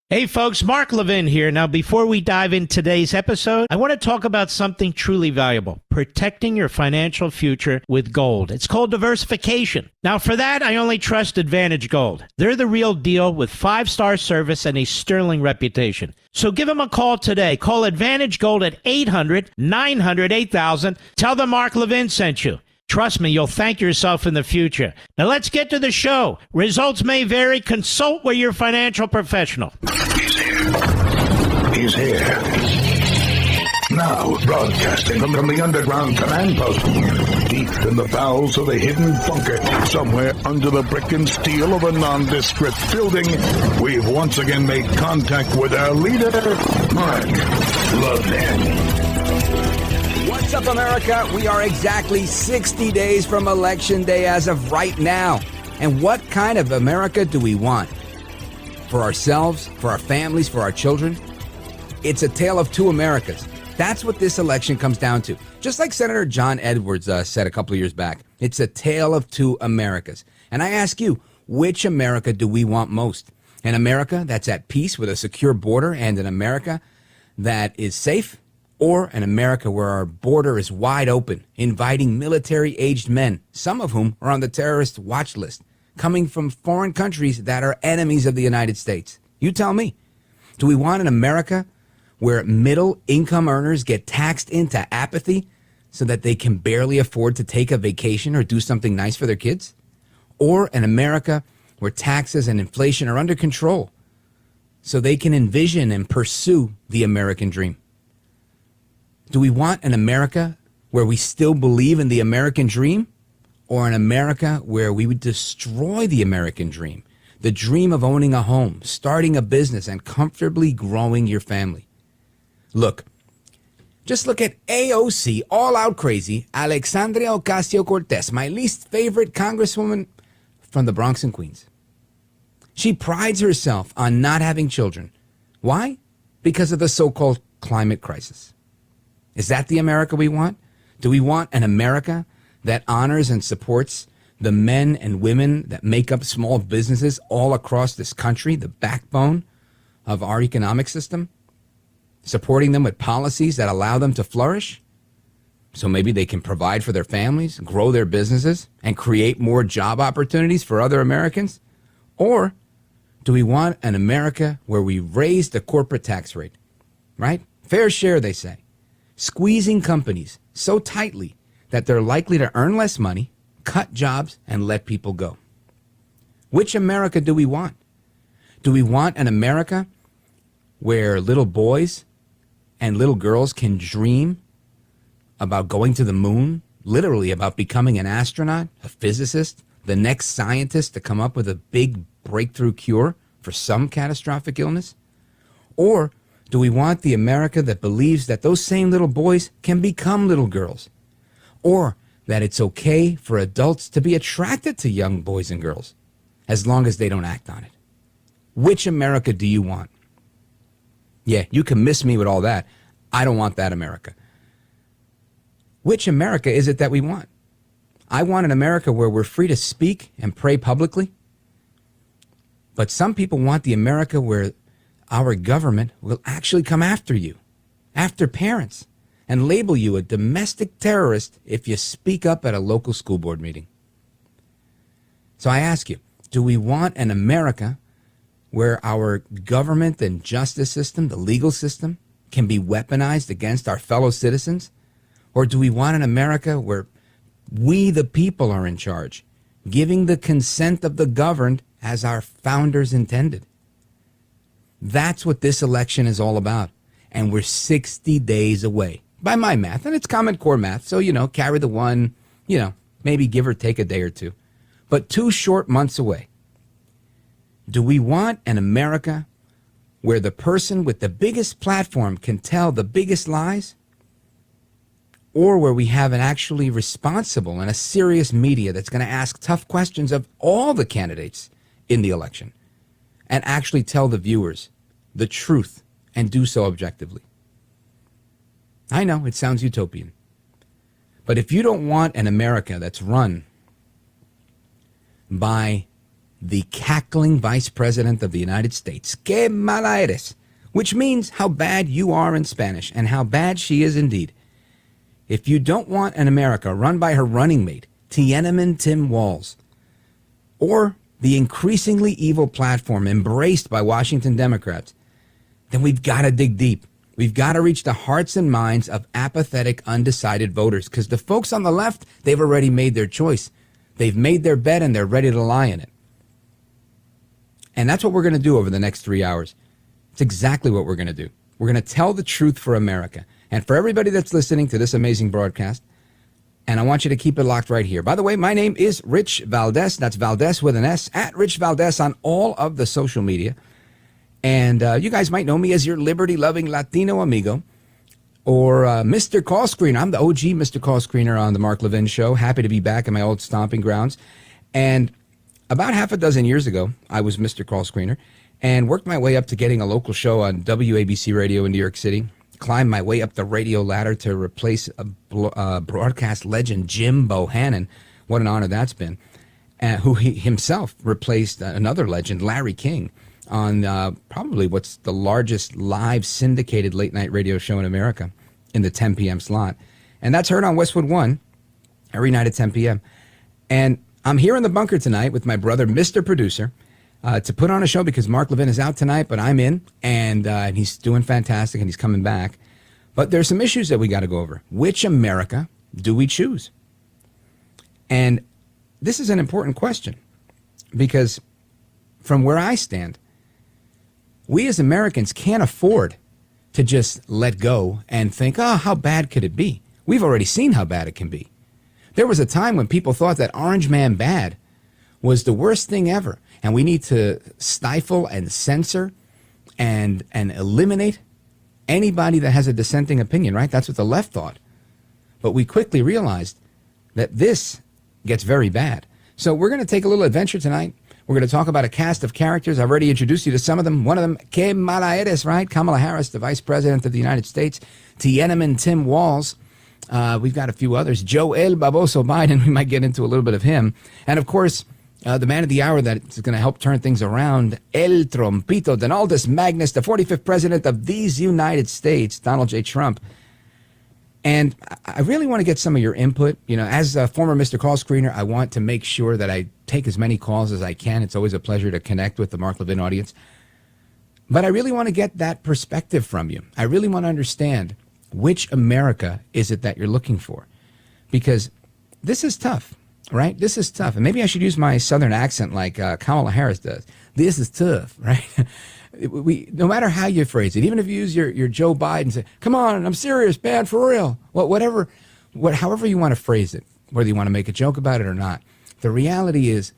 Hey folks, Mark Levin here. Now, before we dive in today's episode, I want to talk about something truly valuable, protecting your financial future with gold. It's called diversification. Now, for that, I only trust Advantage Gold. They're the real deal with 5-star service and a sterling reputation. So give them a call today. Call Advantage Gold at 800-900-8000. Tell them Mark Levin sent you. Trust me, you'll thank yourself in the future. Now let's get to the show. Results may vary. Consult with your financial professional. He's here. He's here. Now, broadcasting from the underground command post, deep in the bowels of a hidden bunker, somewhere under the brick and steel of a nondescript building, we've once again made contact with our leader, Mark Levin. What's up, America? We are exactly 60 days from Election Day as of right now. And what kind of America do we want? For ourselves, for our families, for our children? It's a tale of two Americas. That's what this election comes down to. Just like Senator John Edwards said a couple of years back, it's a tale of two Americas. And I ask you, which America do we want most? An America that's at peace with a secure border and an America that is safe? Or an America where our border is wide open, inviting military-aged men, some of whom are on the terrorist watch list, coming from foreign countries that are enemies of the United States? You tell me. Do we want an America where middle-income earners get taxed into apathy so that they can barely afford to take a vacation or do something nice for their kids? Or an America where taxes and inflation are under control so they can envision and pursue the American dream? Do we want an America where we still believe in the American dream, or an America where we would destroy the American dream, the dream of owning a home, starting a business, and comfortably growing your family? Look, just look at AOC, all out crazy, Alexandria Ocasio-Cortez, my least favorite congresswoman from the Bronx and Queens. She prides herself on not having children. Why? Because of the so-called climate crisis. Is that the America we want? Do we want an America that honors and supports the men and women that make up small businesses all across this country, the backbone of our economic system? Supporting them with policies that allow them to flourish? So maybe they can provide for their families, grow their businesses, and create more job opportunities for other Americans? Or do we want an America where we raise the corporate tax rate, right? Fair share, they say. Squeezing companies so tightly that they're likely to earn less money, cut jobs, and let people go. Which America do we want? Do we want an America where little boys and little girls can dream about going to the moon, literally about becoming an astronaut, a physicist, the next scientist to come up with a big breakthrough cure for some catastrophic illness? Or do we want the America that believes that those same little boys can become little girls? Or that it's okay for adults to be attracted to young boys and girls as long as they don't act on it? Which America do you want? Yeah, you can miss me with all that. I don't want that America. Which America is it that we want? I want an America where we're free to speak and pray publicly. But some people want the America where our government will actually come after you, after parents, and label you a domestic terrorist if you speak up at a local school board meeting. So I ask you, do we want an America where our government and justice system, the legal system, can be weaponized against our fellow citizens? Or do we want an America where we, the people, are in charge, giving the consent of the governed as our founders intended? That's what this election is all about. And we're 60 days away, by my math. And it's Common Core math, so, carry the one, maybe give or take a day or two. But 2 short months away. Do we want an America where the person with the biggest platform can tell the biggest lies? Or where we have an actually responsible and a serious media that's going to ask tough questions of all the candidates in the election and actually tell the viewers the truth and do so objectively? I know it sounds utopian, but if you don't want an America that's run by the cackling vice president of the United States. Que mala eres, which means how bad you are in Spanish, and how bad she is indeed. If you don't want an America run by her running mate, Tiananmen Tim Walz, or the increasingly evil platform embraced by Washington Democrats, then we've got to dig deep. We've got to reach the hearts and minds of apathetic, undecided voters, because the folks on the left, they've already made their choice. They've made their bed and they're ready to lie in it. And that's what we're going to do over the next 3 hours. It's exactly what we're going to do. We're going to tell the truth for America. And for everybody that's listening to this amazing broadcast, and I want you to keep it locked right here. By the way, my name is Rich Valdes. That's Valdes with an S, at Rich Valdes on all of the social media. And you guys might know me as your liberty-loving Latino amigo, or Mr. Call Screener. I'm the OG Mr. Call Screener on the Mark Levin Show. Happy to be back in my old stomping grounds. And about half a dozen years ago, I was Mr. Call Screener and worked my way up to getting a local show on WABC radio in New York City. Climbed my way up the radio ladder to replace a broadcast legend, Jim Bohannon. What an honor that's been. Who he himself replaced another legend, Larry King, on probably what's the largest live syndicated late-night radio show in America in the 10 p.m. slot. And that's heard on Westwood One every night at 10 p.m. And I'm here in the bunker tonight with my brother, Mr. Producer, to put on a show because Mark Levin is out tonight, but I'm in, and he's doing fantastic, and he's coming back. But there's some issues that we got to go over. Which America do we choose? And this is an important question because from where I stand, we as Americans can't afford to just let go and think, oh, how bad could it be? We've already seen how bad it can be. There was a time when people thought that Orange Man bad was the worst thing ever. And we need to stifle and censor and eliminate anybody that has a dissenting opinion, right? That's what the left thought. But we quickly realized that this gets very bad. So we're going to take a little adventure tonight. We're going to talk about a cast of characters. I've already introduced you to some of them. One of them, que mala eres, right? Kamala Harris, the Vice President of the United States. Tiananmen Tim Walz. We've got a few others. Joe El Baboso Biden. We might get into a little bit of him. And, of course, the man of the hour that's going to help turn things around, El Trompito, Donaldus Magnus, the 45th President of these United States, Donald J. Trump. And I really want to get some of your input. You know, as a former Mr. Call Screener, I want to make sure that I take as many calls as I can. It's always a pleasure to connect with the Mark Levin audience. But I really want to get that perspective from you. I really want to understand which America is it that you're looking for? Because this is tough, right? This is tough. And maybe I should use my Southern accent like Kamala Harris does. This is tough, right? No matter how you phrase it, even if you use your Joe Biden, say, come on, I'm serious, man, for real. However you want to phrase it, whether you want to make a joke about it or not, the reality is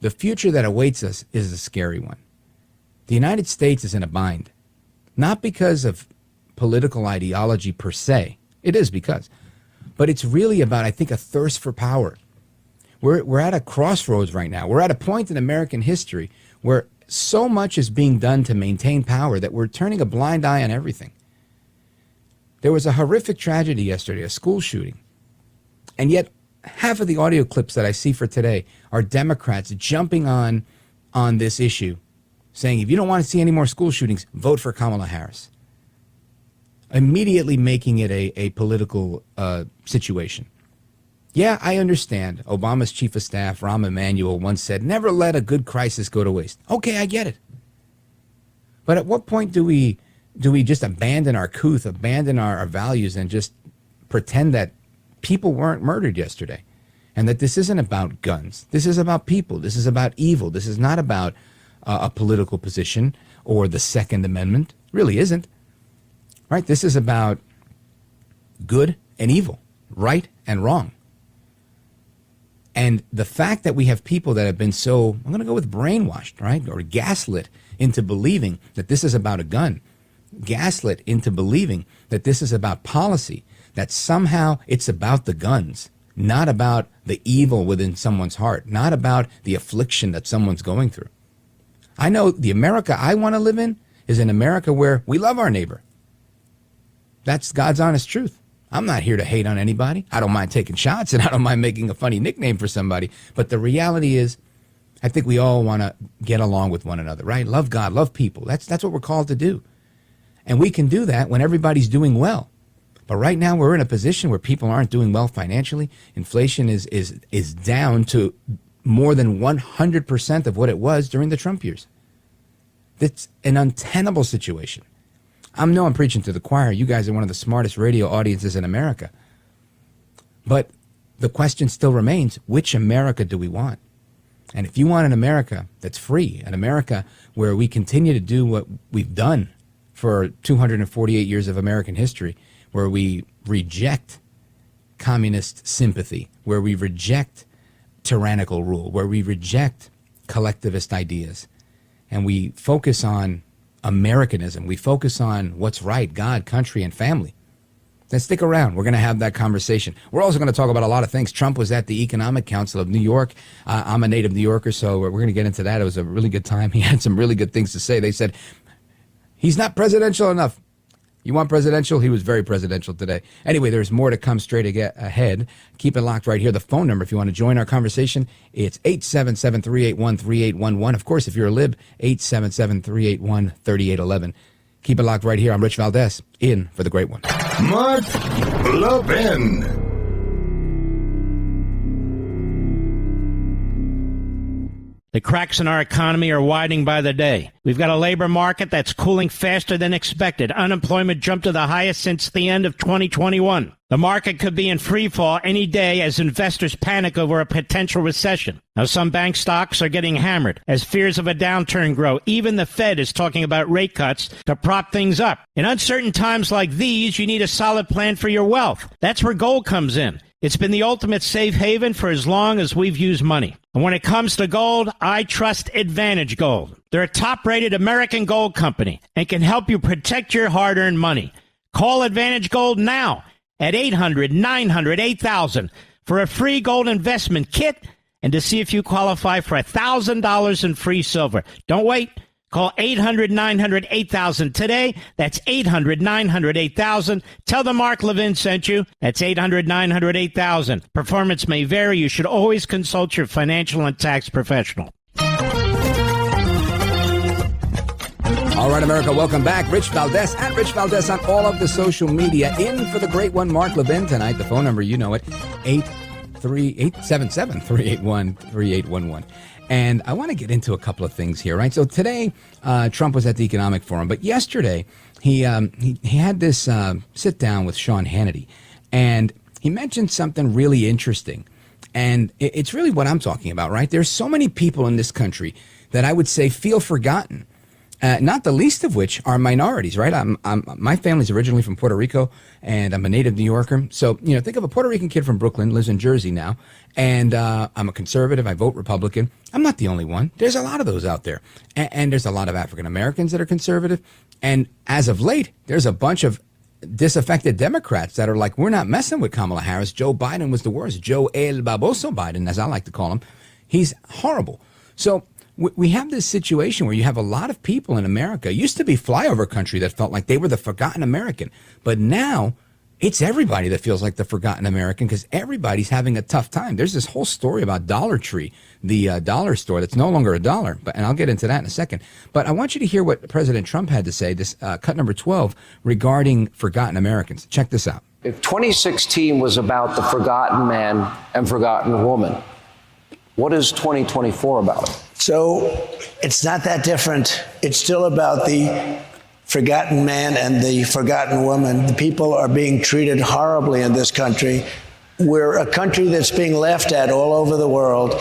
the future that awaits us is a scary one. The United States is in a bind, not because of political ideology per se. It is because. But it's really about, I think, a thirst for power. We're at a crossroads right now. We're at a point in American history where so much is being done to maintain power that we're turning a blind eye on everything. There was a horrific tragedy yesterday, a school shooting. And yet half of the audio clips that I see for today are Democrats jumping on this issue, saying, if you don't want to see any more school shootings, vote for Kamala Harris. Immediately making it a political situation. Yeah, I understand. Obama's chief of staff, Rahm Emanuel, once said, never let a good crisis go to waste. Okay, I get it. But at what point do we just abandon our couth, abandon our values, and just pretend that people weren't murdered yesterday? And that this isn't about guns. This is about people. This is about evil. This is not about a political position or the Second Amendment. It really isn't. Right? This is about good and evil, right and wrong. And the fact that we have people that have been so, I'm going to go with brainwashed, right, or gaslit into believing that this is about a gun, gaslit into believing that this is about policy, that somehow it's about the guns, not about the evil within someone's heart, not about the affliction that someone's going through. I know the America I want to live in is an America where we love our neighbor. That's God's honest truth. I'm not here to hate on anybody. I don't mind taking shots, and I don't mind making a funny nickname for somebody. But the reality is, I think we all want to get along with one another, right? Love God, love people. That's what we're called to do. And we can do that when everybody's doing well. But right now we're in a position where people aren't doing well financially. Inflation is down to more than 100% of what it was during the Trump years. It's an untenable situation. I'm preaching to the choir. You guys are one of the smartest radio audiences in America. But the question still remains, which America do we want? And if you want an America that's free, an America where we continue to do what we've done for 248 years of American history, where we reject communist sympathy, where we reject tyrannical rule, where we reject collectivist ideas, and we focus on Americanism, we focus on what's right, God, country, and family, then stick around. We're going to have that conversation. We're also going to talk about a lot of things. Trump was at the Economic Council of New York. I'm a native New Yorker, so we're going to get into that. It was a really good time. He had some really good things to say. They said, he's not presidential enough. You want presidential? He was very presidential today. Anyway, there's more to come straight ahead. Keep it locked right here. The phone number, if you want to join our conversation, it's 877-381-3811. Of course, if you're a lib, 877-381-3811. Keep it locked right here. I'm Rich Valdes, in for the great one. Mark Levin. The cracks in our economy are widening by the day. We've got a labor market that's cooling faster than expected. Unemployment jumped to the highest since the end of 2021. The market could be in free fall any day as investors panic over a potential recession. Now, some bank stocks are getting hammered as fears of a downturn grow. Even the Fed is talking about rate cuts to prop things up. In uncertain times like these, you need a solid plan for your wealth. That's where gold comes in. It's been the ultimate safe haven for as long as we've used money. And when it comes to gold, I trust Advantage Gold. They're a top-rated American gold company and can help you protect your hard-earned money. Call Advantage Gold now at 800-900-8000 for a free gold investment kit and to see if you qualify for $1,000 in free silver. Don't wait. Call 800-900-8000 today. That's 800-900-8000. Tell them Mark Levin sent you. That's 800-900-8000. Performance may vary. You should always consult your financial and tax professional. All right, America, welcome back. Rich Valdes, at Rich Valdes on all of the social media. In for the great one, Mark Levin tonight. The phone number, you know it, 877-381-3811. And I want to get into a couple of things here, right? So today, Trump was at the Economic Forum, but yesterday he had this sit down with Sean Hannity, and he mentioned something really interesting, and it's really what I'm talking about, right? There's so many people in this country that I would say feel forgotten. Not the least of which are minorities, right? My family's originally from Puerto Rico, and I'm a native New Yorker. So, think of a Puerto Rican kid from Brooklyn, lives in Jersey now, and I'm a conservative. I vote Republican. I'm not the only one. There's a lot of those out there. And there's a lot of African Americans that are conservative. And as of late, there's a bunch of disaffected Democrats that are like, we're not messing with Kamala Harris. Joe Biden was the worst. Joe El Baboso Biden, as I like to call him. He's horrible. So we have this situation where you have a lot of people in America. It used to be flyover country that felt like they were the forgotten American. But now it's everybody that feels like the forgotten American because everybody's having a tough time. There's this whole story about Dollar Tree, the dollar store that's no longer a dollar. And I'll get into that in a second. But I want you to hear what President Trump had to say, this cut number 12, regarding forgotten Americans. Check this out. If 2016 was about the forgotten man and forgotten woman, what is 2024 about? So it's not that different. It's still about the forgotten man and the forgotten woman. The people are being treated horribly in this country. We're a country that's being laughed at all over the world.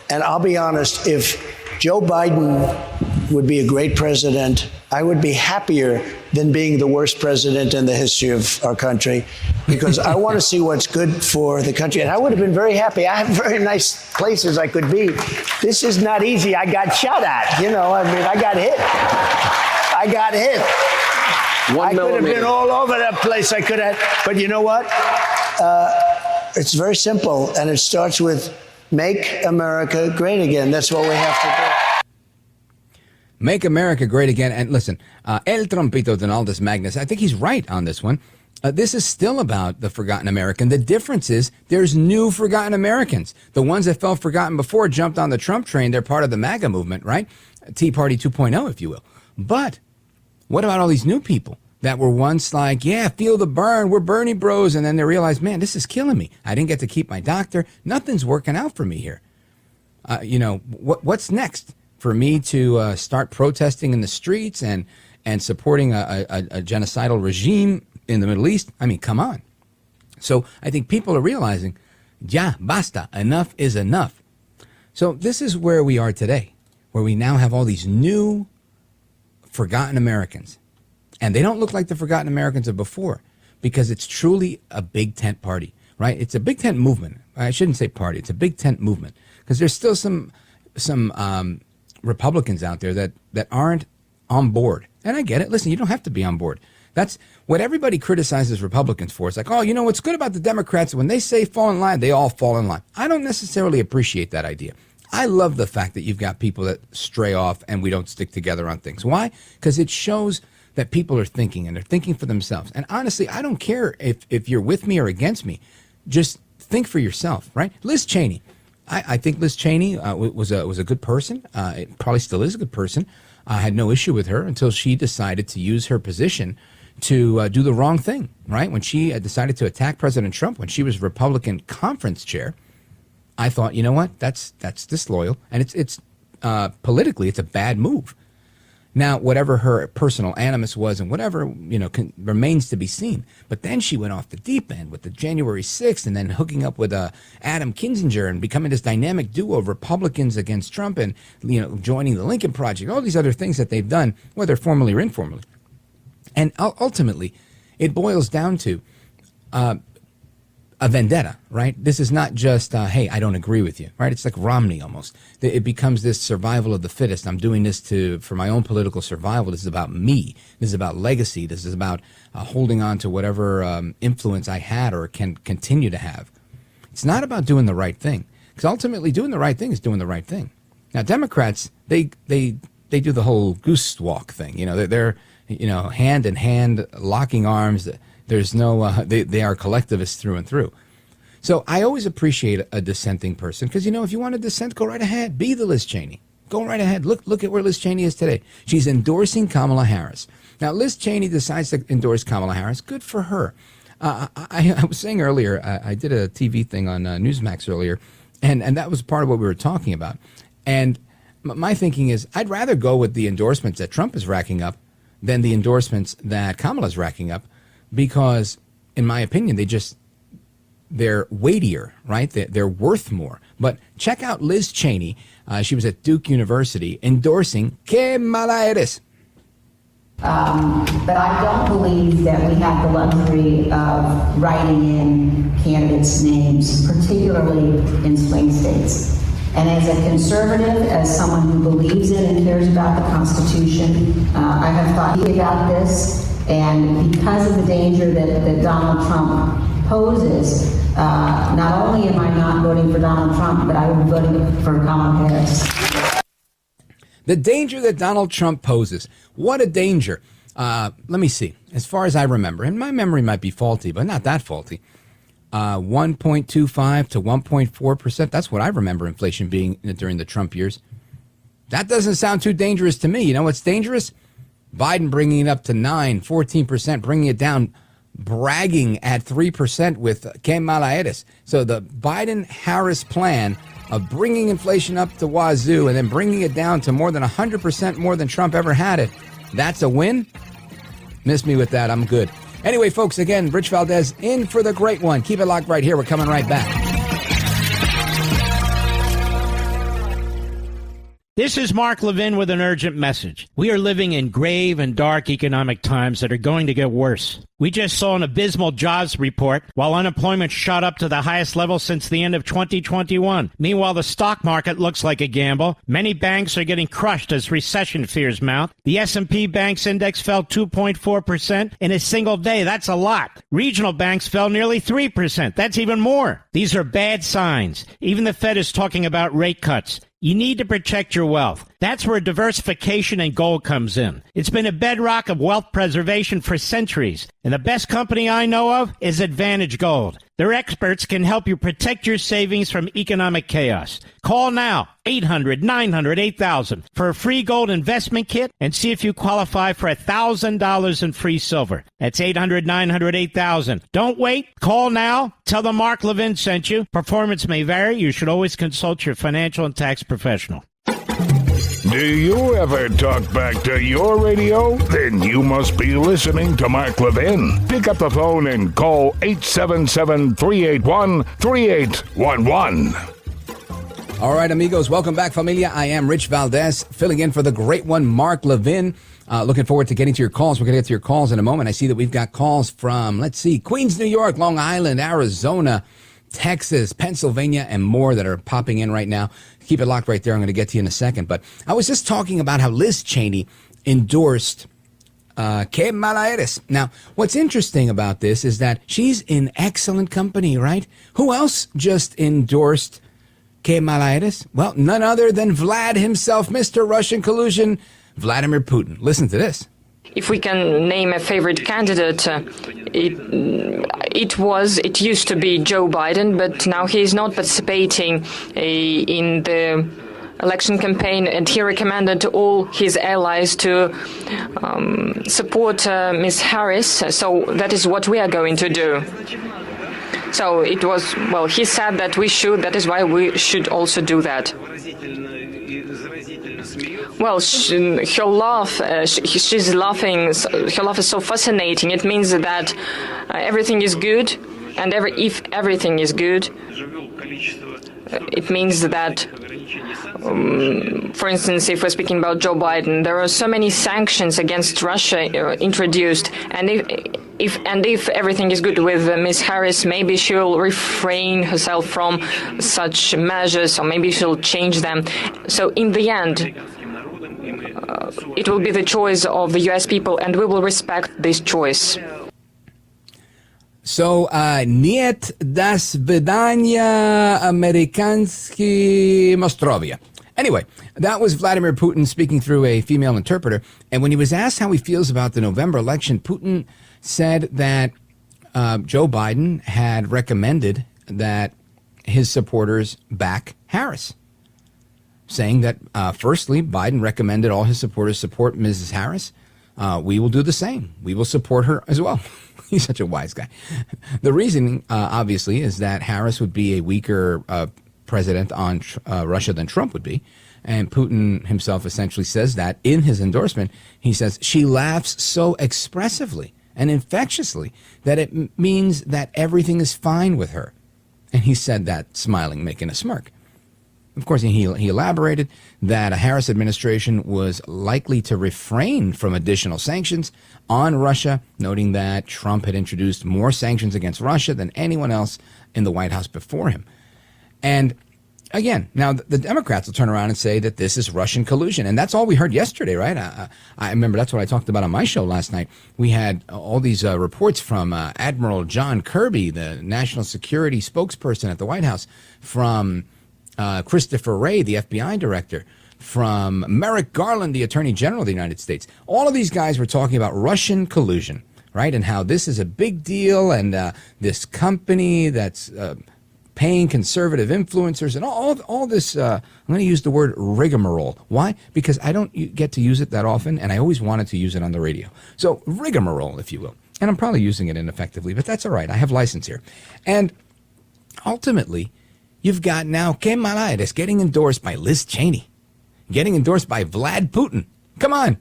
And I'll be honest, if Joe Biden would be a great president, I would be happier than being the worst president in the history of our country, because I want to see what's good for the country. And I would have been very happy. I have very nice places I could be. This is not easy. I got shot at. I got hit. I could have been all over that place. I could have. But you know what? It's very simple. And it starts with make America great again. That's what we have to do. Make America great again. And listen, El Trompito Donaldus Magnus, I think he's right on this one. This is still about the forgotten American. The difference is there's new forgotten Americans. The ones that felt forgotten before jumped on the Trump train. They're part of the MAGA movement, right? Tea Party 2.0, if you will. But what about all these new people that were once like, yeah, feel the burn, we're Bernie bros, and then they realize, man, this is killing me. I didn't get to keep my doctor. Nothing's working out for me here. What's next? For me to start protesting in the streets and supporting a genocidal regime in the Middle East? I mean, come on. So I think people are realizing, ya, basta, enough is enough. So this is where we are today, where we now have all these new forgotten Americans. And they don't look like the forgotten Americans of before, because it's truly a big tent party, right? It's a big tent movement. I shouldn't say party. It's a big tent movement, because there's still some Republicans out there that aren't on board. And I get it. Listen, you don't have to be on board. That's what everybody criticizes Republicans for. It's like, oh, you know, what's good about the Democrats, when they say fall in line, they all fall in line. I don't necessarily appreciate that idea. I love the fact that you've got people that stray off and we don't stick together on things. Why? Because it shows that people are thinking, and they're thinking for themselves. And honestly, I don't care if you're with me or against me. Just think for yourself, right? Liz Cheney. I think Liz Cheney was a good person. It probably still is a good person. I had no issue with her until she decided to use her position to do the wrong thing, right? When she decided to attack President Trump when she was Republican conference chair, I thought, you know what? That's disloyal, and it's politically, it's a bad move. Now, whatever her personal animus was and whatever, remains to be seen. But then she went off the deep end with the January 6th and then hooking up with Adam Kinzinger and becoming this dynamic duo of Republicans against Trump and, joining the Lincoln Project, all these other things that they've done, whether formally or informally. And ultimately, it boils down to a vendetta, right? This is not just, hey, I don't agree with you, right? It's like Romney almost. It becomes this survival of the fittest. I'm doing this for my own political survival. This is about me. This is about legacy. This is about holding on to whatever influence I had or can continue to have. It's not about doing the right thing, because ultimately doing the right thing is doing the right thing. Now, Democrats, they do the whole goose walk thing. They're hand in hand, locking arms. There's no, they are collectivists through and through. So I always appreciate a dissenting person, because, if you want to dissent, go right ahead. Be the Liz Cheney. Go right ahead. Look at where Liz Cheney is today. She's endorsing Kamala Harris. Now, Liz Cheney decides to endorse Kamala Harris. Good for her. I was saying earlier, I did a TV thing on Newsmax earlier, and that was part of what we were talking about. And my thinking is, I'd rather go with the endorsements that Trump is racking up than the endorsements that Kamala's racking up. Because, in my opinion, they're weightier, right? They're worth more. But check out Liz Cheney. She was at Duke University endorsing Kamala. But I don't believe that we have the luxury of writing in candidates' names, particularly in swing states. And as a conservative, as someone who believes in and cares about the Constitution, I have thought about this. And because of the danger that Donald Trump poses, not only am I not voting for Donald Trump, but I will be voting for Kamala Harris. The danger that Donald Trump poses. What a danger. Let me see. As far as I remember, and my memory might be faulty, but not that faulty, 1.25 to 1.4%. That's what I remember inflation being during the Trump years. That doesn't sound too dangerous to me. You know what's dangerous? Biden bringing it up to 14%, bringing it down, bragging at 3% with Kamala Harris. So the Biden-Harris plan of bringing inflation up to wazoo and then bringing it down to more than 100% more than Trump ever had it, that's a win? Miss me with that. I'm good. Anyway, folks, again, Rich Valdes in for the great one. Keep it locked right here. We're coming right back. This is Mark Levin with an urgent message. We are living in grave and dark economic times that are going to get worse. We just saw an abysmal jobs report while unemployment shot up to the highest level since the end of 2021. Meanwhile, the stock market looks like a gamble. Many banks are getting crushed as recession fears mount. The S&P Banks Index fell 2.4% in a single day. That's a lot. Regional banks fell nearly 3%. That's even more. These are bad signs. Even the Fed is talking about rate cuts. You need to protect your wealth. That's where diversification and gold comes in. It's been a bedrock of wealth preservation for centuries, and the best company I know of is Advantage Gold. Their experts can help you protect your savings from economic chaos. Call now, 800-900-8000 for a free gold investment kit and see if you qualify for $1,000 in free silver. That's 800-900-8000. Don't wait. Call now. Tell them Mark Levin sent you. Performance may vary. You should always consult your financial and tax professional. Do you ever talk back to your radio? Then you must be listening to Mark Levin. Pick up the phone and call 877-381-3811. All right, amigos, welcome back, familia. I am Rich Valdes, filling in for the great one, Mark Levin. Looking forward to getting to your calls. We're going to get to your calls in a moment. I see that we've got calls from, Queens, New York, Long Island, Arizona, Texas, Pennsylvania, and more that are popping in right now. Keep it locked right there. I'm going to get to you in a second. But I was just talking about how Liz Cheney endorsed Kamala Harris. Now, what's interesting about this is that she's in excellent company, right? Who else just endorsed Kamala Harris? Well, none other than Vlad himself, Mr. Russian collusion, Vladimir Putin. Listen to this. If we can name a favorite candidate, it used to be Joe Biden, but now he is not participating in the election campaign, and he recommended to all his allies to support Ms. Harris. So that is what we are going to do. So it was, he said that we should, that is why we should also do that. Well, her laugh, she's laughing, her laugh is so fascinating. It means that everything is good, and if everything is good, it means that, for instance, if we're speaking about Joe Biden, there are so many sanctions against Russia introduced, and if everything is good with Ms. Harris, maybe she'll refrain herself from such measures, or maybe she'll change them. So in the end, it will be the choice of the U.S. people, and we will respect this choice. So, Niet das Vidania Amerikansky Mostrovia. Anyway, that was Vladimir Putin speaking through a female interpreter. And when he was asked how he feels about the November election, Putin said that Joe Biden had recommended that his supporters back Harris, saying that, firstly, Biden recommended all his supporters support Mrs. Harris. We will do the same. We will support her as well. He's such a wise guy. The reason, obviously, is that Harris would be a weaker president on Russia than Trump would be. And Putin himself essentially says that in his endorsement. He says, she laughs so expressively and infectiously that it means that everything is fine with her. And he said that smiling, making a smirk. Of course, he elaborated that a Harris administration was likely to refrain from additional sanctions on Russia, noting that Trump had introduced more sanctions against Russia than anyone else in the White House before him. And again, now the Democrats will turn around and say that this is Russian collusion. And that's all we heard yesterday, right? I remember that's what I talked about on my show last night. We had all these reports from Admiral John Kirby, the national security spokesperson at the White House, from Christopher Wray, the FBI director, from Merrick Garland, the Attorney General of the United States. All of these guys were talking about Russian collusion, right? And how this is a big deal, and this company that's paying conservative influencers and all this, I'm going to use the word rigmarole. Why? Because I don't get to use it that often, and I always wanted to use it on the radio. So rigmarole, if you will. And I'm probably using it ineffectively, but that's all right. I have license here. And ultimately, you've got now Kamala Harris getting endorsed by Liz Cheney, getting endorsed by Vlad Putin. Come on.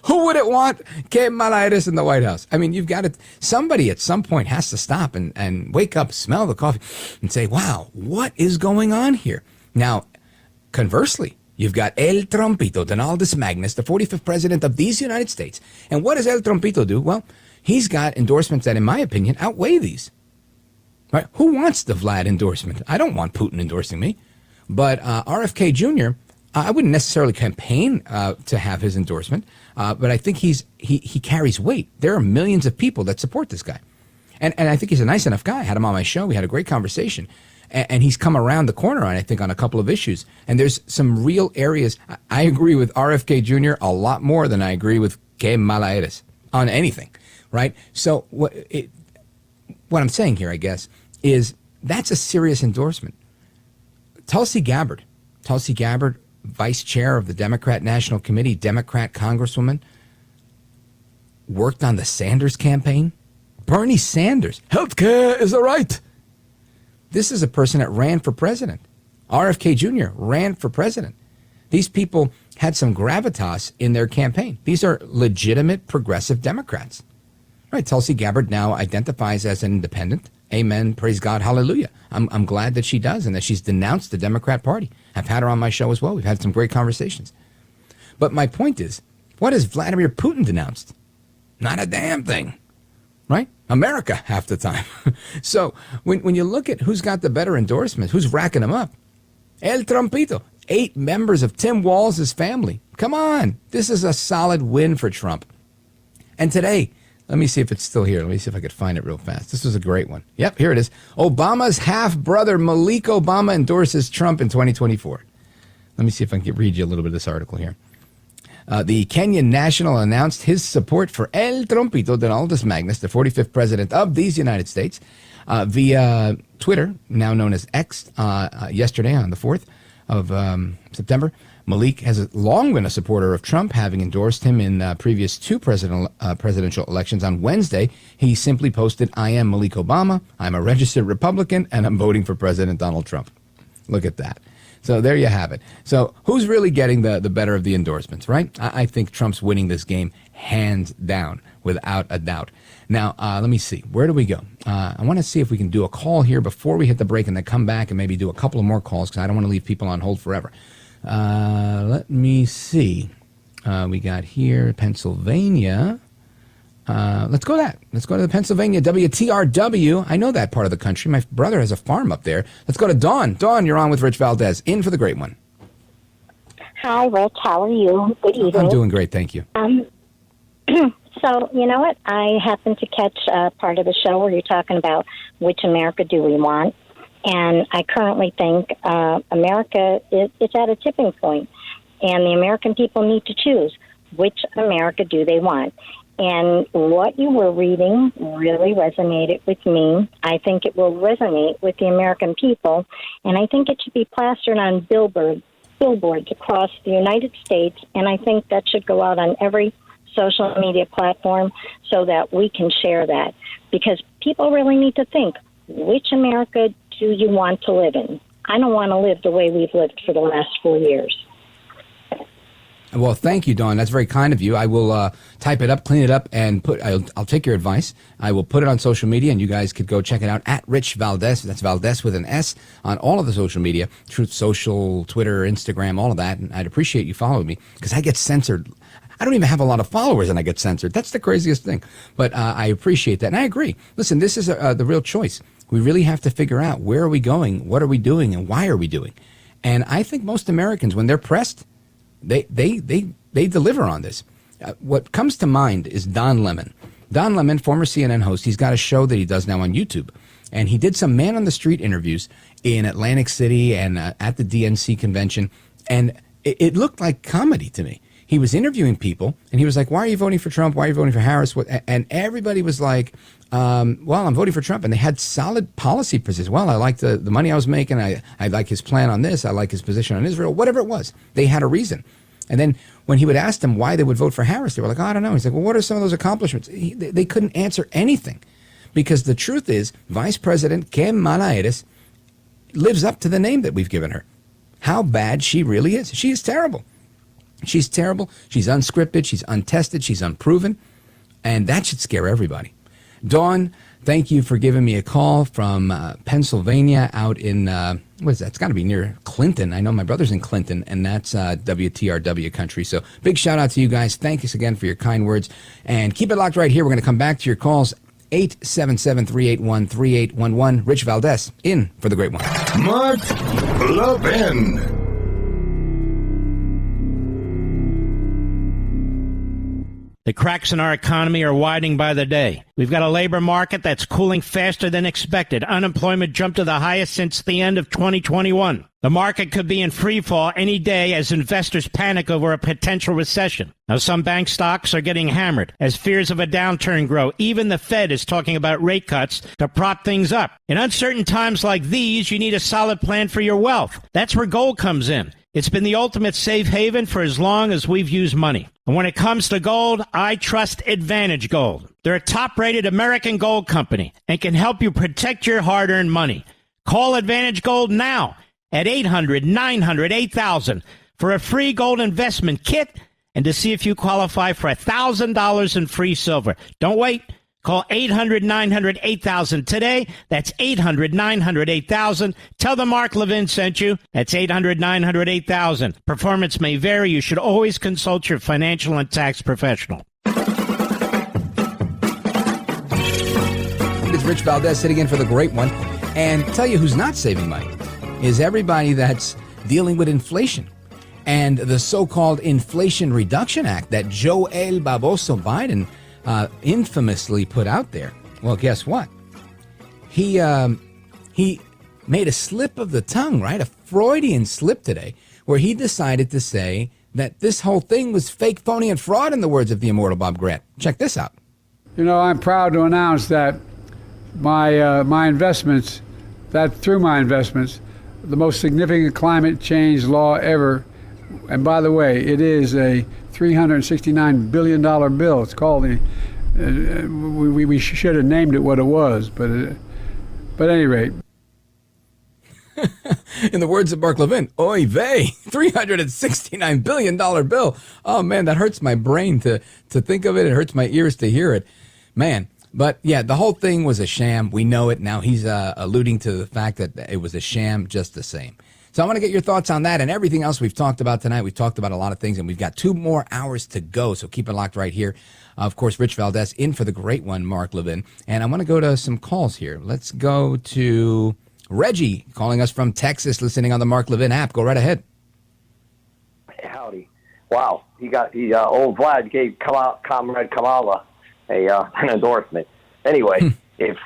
Who wouldn't want Kamala Harris in the White House? I mean, you've got to, somebody at some point has to stop and wake up, smell the coffee, and say, wow, what is going on here? Now, conversely, you've got El Trompito, Donaldus Magnus, the 45th president of these United States. And what does El Trompito do? Well, he's got endorsements that, in my opinion, outweigh these. Right? Who wants the Vlad endorsement? I don't want Putin endorsing me. But RFK Jr., I wouldn't necessarily campaign to have his endorsement, but I think he carries weight. There are millions of people that support this guy. And I think he's a nice enough guy. I had him on my show. We had a great conversation. And he's come around the corner, I think, on a couple of issues. And there's some real areas. I agree with RFK Jr. a lot more than I agree with Kamala on anything, right? So what I'm saying here, I guess, is that's a serious endorsement. Tulsi Gabbard, vice chair of the Democrat National Committee, Democrat congresswoman, worked on the Sanders campaign. Bernie Sanders, healthcare is a right. This is a person that ran for president. RFK Jr. ran for president. These people had some gravitas in their campaign. These are legitimate progressive Democrats. Right, Tulsi Gabbard now identifies as an independent. Amen, praise God, hallelujah. I'm glad that she does and that she's denounced the Democrat Party. I've had her on my show as well. We've had some great conversations. But my point is, what has Vladimir Putin denounced? Not a damn thing, right? America half the time. So when you look at who's got the better endorsements, who's racking them up? El Trumpito, 8 members of Tim Walz's family. Come on, this is a solid win for Trump. And today, let me see if it's still here. Let me see if I could find it real fast. This was a great one. Yep, here it is. Obama's half-brother, Malik Obama, endorses Trump in 2024. Let me see if I can read you a little bit of this article here. The Kenyan National announced his support for El Trumpito Donaldus Magnus, the 45th president of these United States, via Twitter, now known as X, yesterday on the 4th of September. Malik has long been a supporter of Trump, having endorsed him in previous 2 presidential elections. On Wednesday, he simply posted, "I am Malik Obama, I'm a registered Republican, and I'm voting for President Donald Trump." Look at that. So there you have it. So who's really getting the better of the endorsements, right? I think Trump's winning this game hands down, without a doubt. Now, let me see. Where do we go? I want to see if we can do a call here before we hit the break and then come back and maybe do a couple of more calls because I don't want to leave people on hold forever. Let me see. We got here Pennsylvania. Let's go that. Let's go to the Pennsylvania WTRW. I know that part of the country. My brother has a farm up there. Let's go to Dawn. Dawn, you're on with Rich Valdes. In for the great one. Hi, Rich. How are you? Good evening. I'm doing great, thank you. So, you know what? I happened to catch part of the show where you're talking about which America do we want. And I currently think America is at a tipping point, and the American people need to choose which America do they want. And what you were reading really resonated with me. I think it will resonate with the American people, and I think it should be plastered on billboards across the United States, and I think that should go out on every social media platform so that we can share that. Because people really need to think, which America do you want to live in? I don't want to live the way we've lived for the last 4 years. Well, thank you, Dawn. That's very kind of you. I will type it up, clean it up, and I'll take your advice. I will put it on social media, and you guys could go check it out at Rich Valdes. That's Valdes with an S on all of the social media, Truth Social, Twitter, Instagram, all of that. And I'd appreciate you following me because I get censored. I don't even have a lot of followers, and I get censored. That's the craziest thing. But I appreciate that, and I agree. Listen, this is the real choice. We really have to figure out where are we going, what are we doing, and why are we doing. And I think most Americans, when they're pressed, they deliver on this. What comes to mind is Don Lemon. Don Lemon, former CNN host, he's got a show that he does now on YouTube. And he did some man-on-the-street interviews in Atlantic City and at the DNC convention. And it looked like comedy to me. He was interviewing people, and he was like, why are you voting for Trump? Why are you voting for Harris? And everybody was like, well, I'm voting for Trump. And they had solid policy positions. Well, I like the money I was making. I like his plan on this. I like his position on Israel. Whatever it was, they had a reason. And then when he would ask them why they would vote for Harris, they were like, oh, I don't know. He's like, well, what are some of those accomplishments? They couldn't answer anything because the truth is Vice President Kamala lives up to the name that we've given her. How bad she really is. She is terrible. She's terrible. She's unscripted. She's untested. She's unproven. And that should scare everybody. Dawn, thank you for giving me a call from Pennsylvania out in, what is that? It's got to be near Clinton. I know my brother's in Clinton, and that's WTRW country. So big shout out to you guys. Thank you again for your kind words. And keep it locked right here. We're going to come back to your calls. 877-381-3811. Rich Valdes, in for the great one. Mark Levin. The cracks in our economy are widening by the day. We've got a labor market that's cooling faster than expected. Unemployment jumped to the highest since the end of 2021. The market could be in free fall any day as investors panic over a potential recession. Now, some bank stocks are getting hammered as fears of a downturn grow. Even the Fed is talking about rate cuts to prop things up. In uncertain times like these, you need a solid plan for your wealth. That's where gold comes in. It's been the ultimate safe haven for as long as we've used money. And when it comes to gold, I trust Advantage Gold. They're a top-rated American gold company and can help you protect your hard-earned money. Call Advantage Gold now at 800-900-8000 for a free gold investment kit and to see if you qualify for $1,000 in free silver. Don't wait. Call 800-900-8000 today. That's 800-900-8000. Tell them Mark Levin sent you. That's 800-900-8000. Performance may vary. You should always consult your financial and tax professional. It's Rich Valdes sitting in for the great one. And tell you who's not saving money is everybody that's dealing with inflation and the so-called Inflation Reduction Act that Joel Baboso Biden infamously put out there. Well, guess what? He made a slip of the tongue, right? A Freudian slip today, where he decided to say that this whole thing was fake, phony, and fraud, in the words of the immortal Bob Grant. Check this out. You know, I'm proud to announce that my investments, the most significant climate change law ever, and by the way, it is a $369 billion bill. It's called the, we should have named it what it was, but at any rate. In the words of Mark Levin, oy vey, $369 billion bill. Oh man, that hurts my brain to think of it. It hurts my ears to hear it. Man, but yeah, the whole thing was a sham. We know it now. He's alluding to the fact that it was a sham just the same. So I want to get your thoughts on that and everything else we've talked about tonight. We've talked about a lot of things, and we've got 2 more hours to go, so keep it locked right here. Of course, Rich Valdes in for the great one, Mark Levin. And I want to go to some calls here. Let's go to Reggie calling us from Texas, listening on the Mark Levin app. Go right ahead. Howdy. Wow. Old Vlad gave Comrade Kamala an endorsement. Anyway, if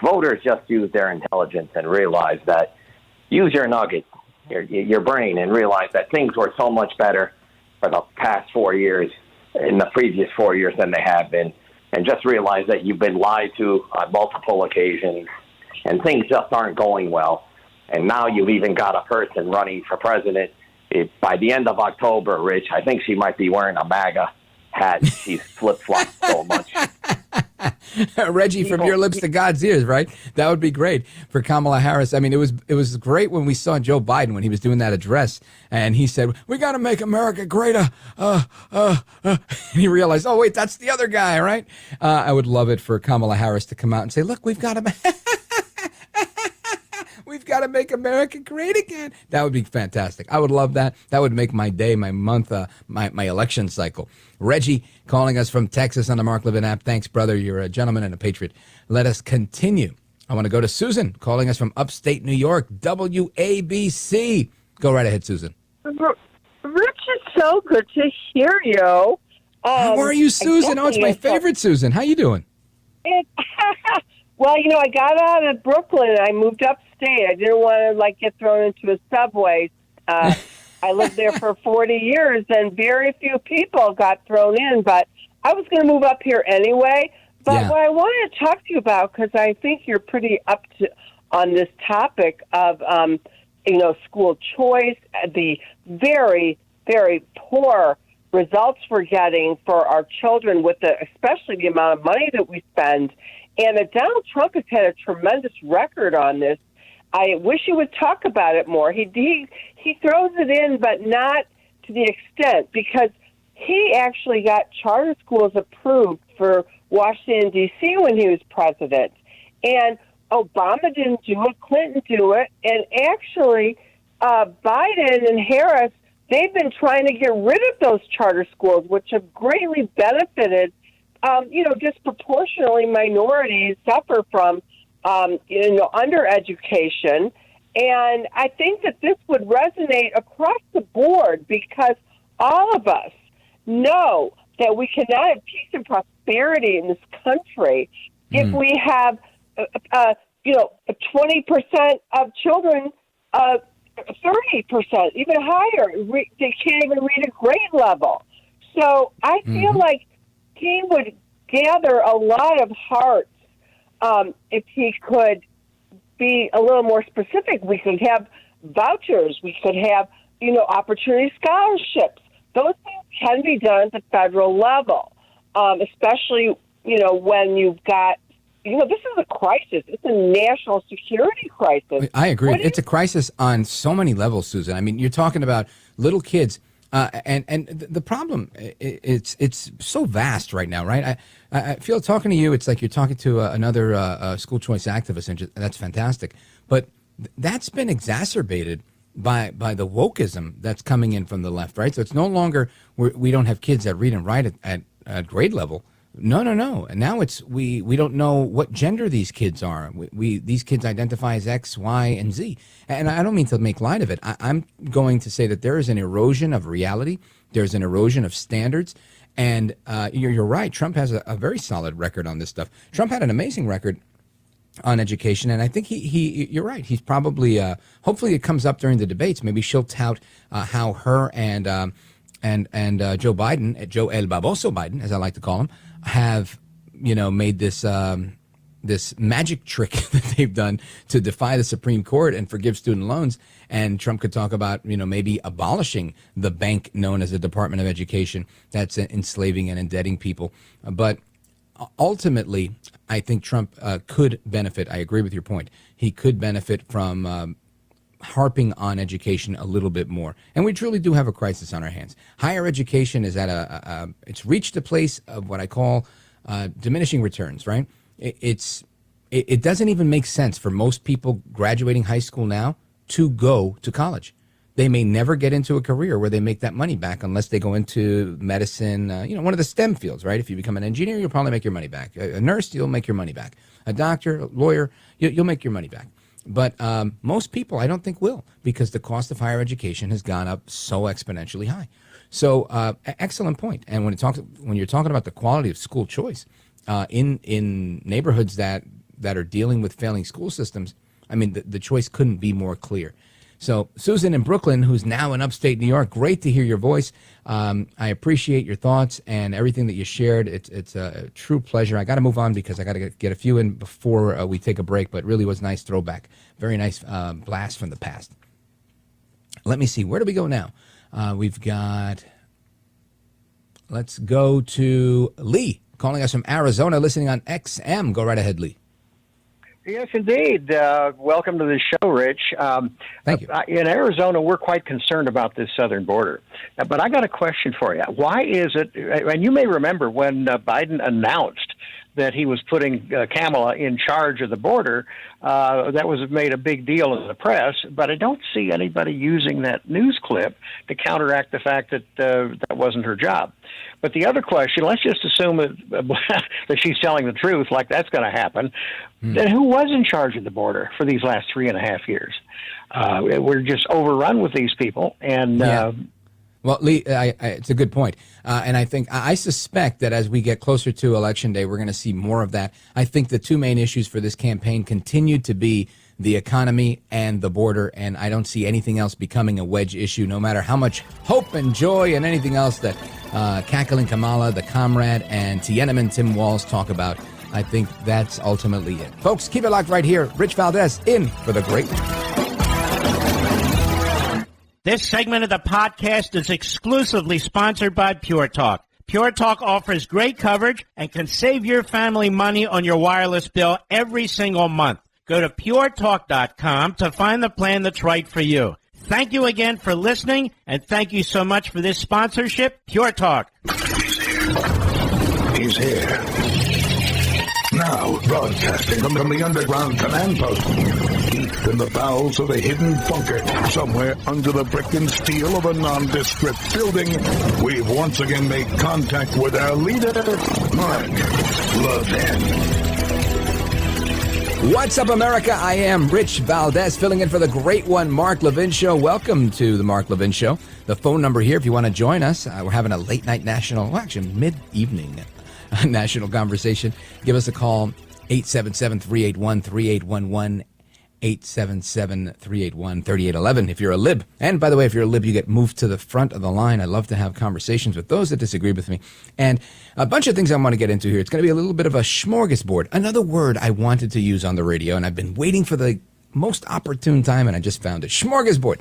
voters just use their intelligence and realize that, use your nuggets, your brain, and realize that things were so much better for the past 4 years, in the previous 4 years, than they have been, and just realize that you've been lied to on multiple occasions, and things just aren't going well. And now you've even got a person running for president. By the end of October, Rich, I think she might be wearing a MAGA hat. She's flip-flopped so much. Reggie, from your lips to God's ears, right? That would be great for Kamala Harris. I mean, it was great when we saw Joe Biden when he was doing that address, and he said, "We got to make America greater." And he realized, oh wait, that's the other guy, right? I would love it for Kamala Harris to come out and say, "Look, we've got to make America great again." That would be fantastic. I would love that. That would make my day, my month, my election cycle. Reggie calling us from Texas on the Mark Levin app. Thanks, brother. You're a gentleman and a patriot. Let us continue. I want to go to Susan calling us from upstate New York, WABC. Go right ahead, Susan. Rich, it's so good to hear you. How are you, Susan? Oh, it's my favorite Susan. How you doing? Well, I got out of Brooklyn and I moved upstate. I didn't want to get thrown into a subway. I lived there for 40 years, and very few people got thrown in. But I was going to move up here anyway. But what I wanted to talk to you about, because I think you're pretty up to on this topic of, school choice, the very, very poor results we're getting for our children, with especially the amount of money that we spend. And Donald Trump has had a tremendous record on this. I wish he would talk about it more. He throws it in, but not to the extent, because he actually got charter schools approved for Washington, D.C. when he was president. And Obama didn't do it, Clinton do it, and actually Biden and Harris, they've been trying to get rid of those charter schools, which have greatly benefited disproportionately minorities suffer from, undereducation. And I think that this would resonate across the board, because all of us know that we cannot have peace and prosperity in this country if we have, 20% of children, 30%, even higher. They can't even read a grade level. So I feel like he would gather a lot of hearts if he could be a little more specific. We could have vouchers. We could have, opportunity scholarships. Those things can be done at the federal level, especially, when you've got, this is a crisis. It's a national security crisis. I agree. It's a crisis on so many levels, Susan. I mean, you're talking about little kids. And the problem, it's so vast right now, right? I feel talking to you, it's like you're talking to another school choice activist, and that's fantastic. But that's been exacerbated by the wokeism that's coming in from the left, right? So it's no longer we don't have kids that read and write at grade level. No. And now it's we don't know what gender these kids are. These kids identify as X, Y, and Z. And I don't mean to make light of it. I'm going to say that there is an erosion of reality. There's an erosion of standards. And you're right. Trump has a very solid record on this stuff. Trump had an amazing record on education, and I think you're right. He's probably hopefully it comes up during the debates. Maybe she'll tout how her and Joe Biden, Joe El Baboso Biden, as I like to call him, have made this this magic trick that they've done to defy the Supreme Court and forgive student loans. And Trump could talk about maybe abolishing the bank known as the Department of Education that's enslaving and indebting people. But ultimately, I think Trump could benefit. I agree with your point. He could benefit from harping on education a little bit more. And we truly do have a crisis on our hands. Higher education is at it's reached a place of what I call diminishing returns, right? It doesn't even make sense for most people graduating high school now to go to college. They may never get into a career where they make that money back unless they go into medicine, one of the STEM fields, right? If you become an engineer, you'll probably make your money back. A nurse, you'll make your money back. A doctor, a lawyer, you'll make your money back. But most people, I don't think will, because the cost of higher education has gone up so exponentially high. So excellent point. And when you're talking about the quality of school choice in neighborhoods that are dealing with failing school systems, I mean, the choice couldn't be more clear. So Susan in Brooklyn, who's now in upstate New York, great to hear your voice. I appreciate your thoughts and everything that you shared. It's a true pleasure. I got to move on because I got to get a few in before we take a break, but really was nice throwback. Very nice blast from the past. Let me see. Where do we go now? Let's go to Lee, calling us from Arizona, listening on XM. Go right ahead, Lee. Yes, indeed. Welcome to the show, Rich. Thank you. In Arizona, we're quite concerned about this southern border. But I got a question for you. Why is it, and you may remember when Biden announced that he was putting Kamala in charge of the border, that was made a big deal in the press, but I don't see anybody using that news clip to counteract the fact that that wasn't her job. But the other question, let's just assume that she's telling the truth, like that's going to happen. Then who was in charge of the border for these last 3.5 years? We're just overrun with these people. And well, Lee, it's a good point. And I suspect that as we get closer to Election Day, we're going to see more of that. I think the two main issues for this campaign continue to be the economy and the border, and I don't see anything else becoming a wedge issue, no matter how much hope and joy and anything else that cackling Kamala, the comrade, and Tiananmen Tim Walz talk about. I think that's ultimately it. Folks, keep it locked right here. Rich Valdes in for the great one. This segment of the podcast is exclusively sponsored by Pure Talk. Pure Talk offers great coverage and can save your family money on your wireless bill every single month. Go to puretalk.com to find the plan that's right for you. Thank you again for listening, and thank you so much for this sponsorship, Pure Talk. He's here. Now, broadcasting from the underground command post, deep in the bowels of a hidden bunker, somewhere under the brick and steel of a nondescript building, we've once again made contact with our leader, Mark Levin. What's up, America? I am Rich Valdes, filling in for the great one, Mark Levin Show. Welcome to the Mark Levin Show. The phone number here, if you want to join us, we're having a late night national, well, actually mid-evening national conversation. Give us a call, 877-381-3811, 877-381-3811 if you're a lib. And by the way, if you're a lib, you get moved to the front of the line. I love to have conversations with those that disagree with me. And a bunch of things I want to get into here. It's going to be a little bit of a smorgasbord. Another word I wanted to use on the radio, and I've been waiting for the most opportune time, and I just found it. Smorgasbord.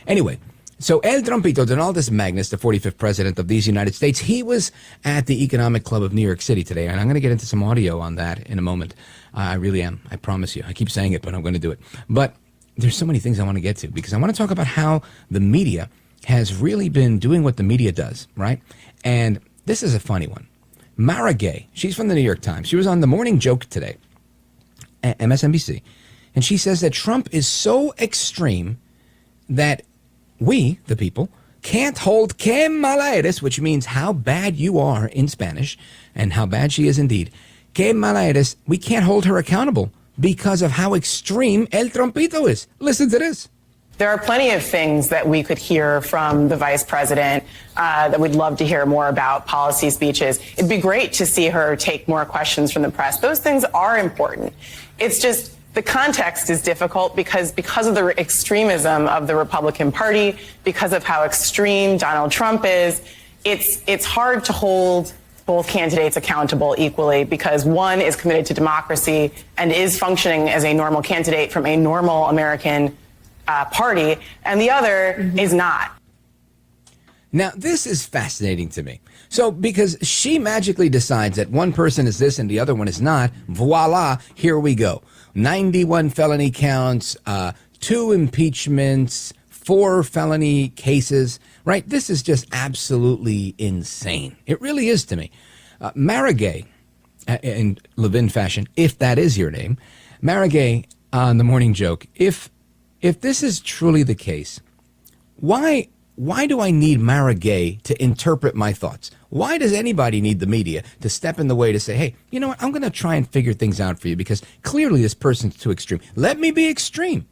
Anyway, so El Trumpito, Donaldus Magnus, the 45th president of these United States, he was at the Economic Club of New York City today, and I'm going to get into some audio on that in a moment. I really am. I promise you. I keep saying it, but I'm going to do it. But there's so many things I want to get to because I want to talk about how the media has really been doing what the media does, right? And this is a funny one. Mara Gay, she's from the New York Times. She was on The Morning Joke today, MSNBC, and she says that Trump is so extreme that we, the people, can't hold Kamala, which means how bad you are in Spanish, and how bad she is indeed. Kamala, we can't hold her accountable because of how extreme El Trumpito is. Listen to this. There are plenty of things that we could hear from the vice president that we'd love to hear more about, policy speeches. It'd be great to see her take more questions from the press. Those things are important. It's just the context is difficult because of the extremism of the Republican Party, because of how extreme Donald Trump is. It's hard to hold both candidates accountable equally because one is committed to democracy and is functioning as a normal candidate from a normal American party, and the other is not. Now, this is fascinating to me. So, because she magically decides that one person is this and the other one is not, voila, here we go. 91 felony counts, 2 impeachments, 4 felony cases, right? This is just absolutely insane. It really is to me. Mara Gay, in Levin fashion, if that is your name, Mara Gay on The Morning Joke, if this is truly the case, why do I need Mara Gay to interpret my thoughts? Why does anybody need the media to step in the way to say, hey, you know what, I'm going to try and figure things out for you because clearly this person's too extreme. Let me be extreme,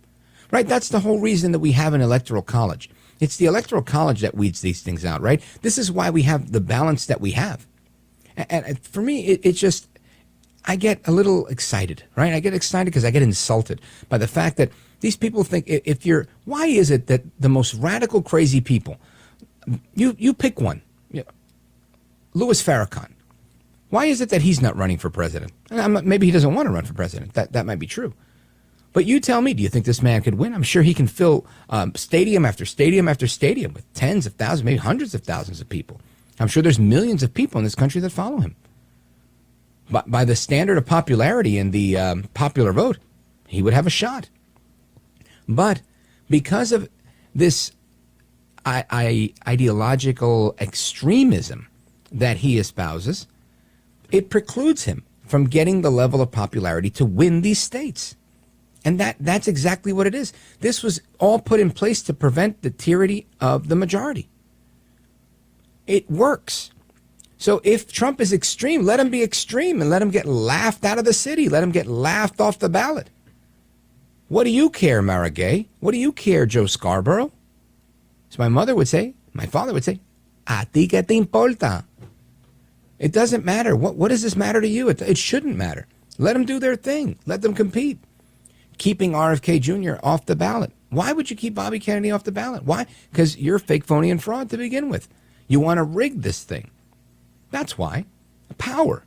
right? That's the whole reason that we have an electoral college. It's the electoral college that weeds these things out, right? This is why we have the balance that we have. And for me, it's just, I get a little excited, right? I get excited because I get insulted by the fact that these people think why is it that the most radical, crazy people, you pick one, Louis Farrakhan. Why is it that he's not running for president? Maybe he doesn't want to run for president. That might be true. But you tell me, do you think this man could win? I'm sure he can fill stadium after stadium after stadium with tens of thousands, maybe hundreds of thousands of people. I'm sure there's millions of people in this country that follow him. But by the standard of popularity in the popular vote, he would have a shot. But because of this ideological extremism that he espouses, it precludes him from getting the level of popularity to win these states. And that's exactly what it is. This was all put in place to prevent the tyranny of the majority. It works. So if Trump is extreme, let him be extreme and let him get laughed out of the city. Let him get laughed off the ballot. What do you care, Mara Gay? What do you care, Joe Scarborough? As my mother would say, my father would say, a ti que te importa? It doesn't matter. What does this matter to you? It shouldn't matter. Let them do their thing. Let them compete. Keeping RFK Jr. off the ballot. Why would you keep Bobby Kennedy off the ballot? Why? Because you're fake, phony, and fraud to begin with. You want to rig this thing. That's why. Power.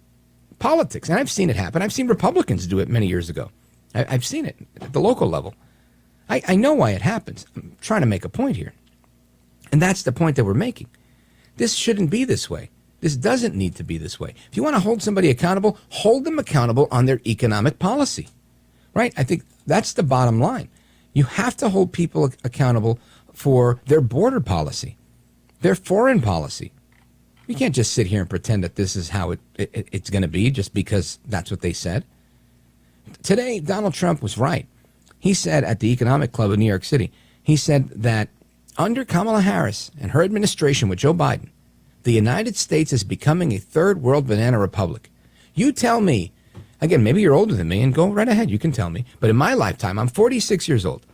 Politics. And I've seen it happen. I've seen Republicans do it many years ago. I've seen it at the local level. I know why it happens. I'm trying to make a point here. And that's the point that we're making. This shouldn't be this way. This doesn't need to be this way. If you want to hold somebody accountable, hold them accountable on their economic policy. Right? I think that's the bottom line. You have to hold people accountable for their border policy, their foreign policy. You can't just sit here and pretend that this is how it's going to be just because that's what they said. Today, Donald Trump was right. He said at the Economic Club of New York City, he said that under Kamala Harris and her administration with Joe Biden, the United States is becoming a third world banana republic. You tell me Again, maybe you're older than me, and go right ahead. You can tell me. But in my lifetime, I'm 46 years old.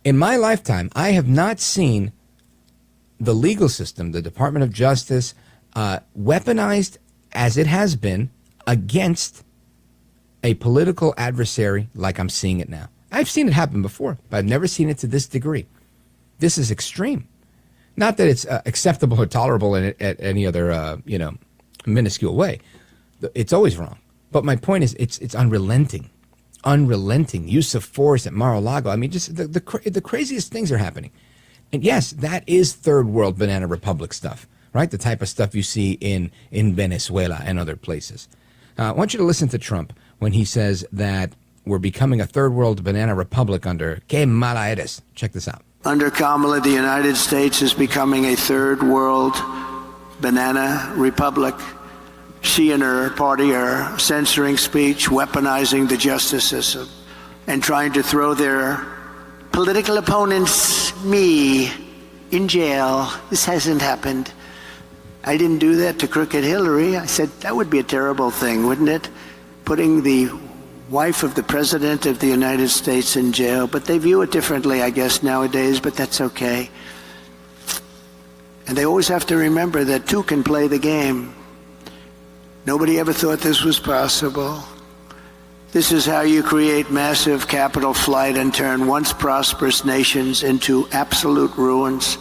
In my lifetime, I have not seen the legal system, the Department of Justice, weaponized as it has been against a political adversary like I'm seeing it now. I've seen it happen before, but I've never seen it to this degree. This is extreme. Not that it's acceptable or tolerable in at any other, minuscule way. It's always wrong. But my point is, it's unrelenting. Unrelenting use of force at Mar-a-Lago. I mean, just the craziest things are happening. And yes, that is third world banana republic stuff, right? The type of stuff you see in Venezuela and other places. I want you to listen to Trump when he says that we're becoming a third world banana republic under Kamala. Check this out. Under Kamala, the United States is becoming a third world banana republic. She and her party are censoring speech, weaponizing the justice system, and trying to throw their political opponents, me, in jail. This hasn't happened. I didn't do that to Crooked Hillary. I said that would be a terrible thing, wouldn't it? Putting the wife of the President of the United States in jail. But they view it differently, I guess, nowadays, but that's okay. And they always have to remember that two can play the game. Nobody ever thought this was possible. This is how you create massive capital flight and turn once prosperous nations into absolute ruins.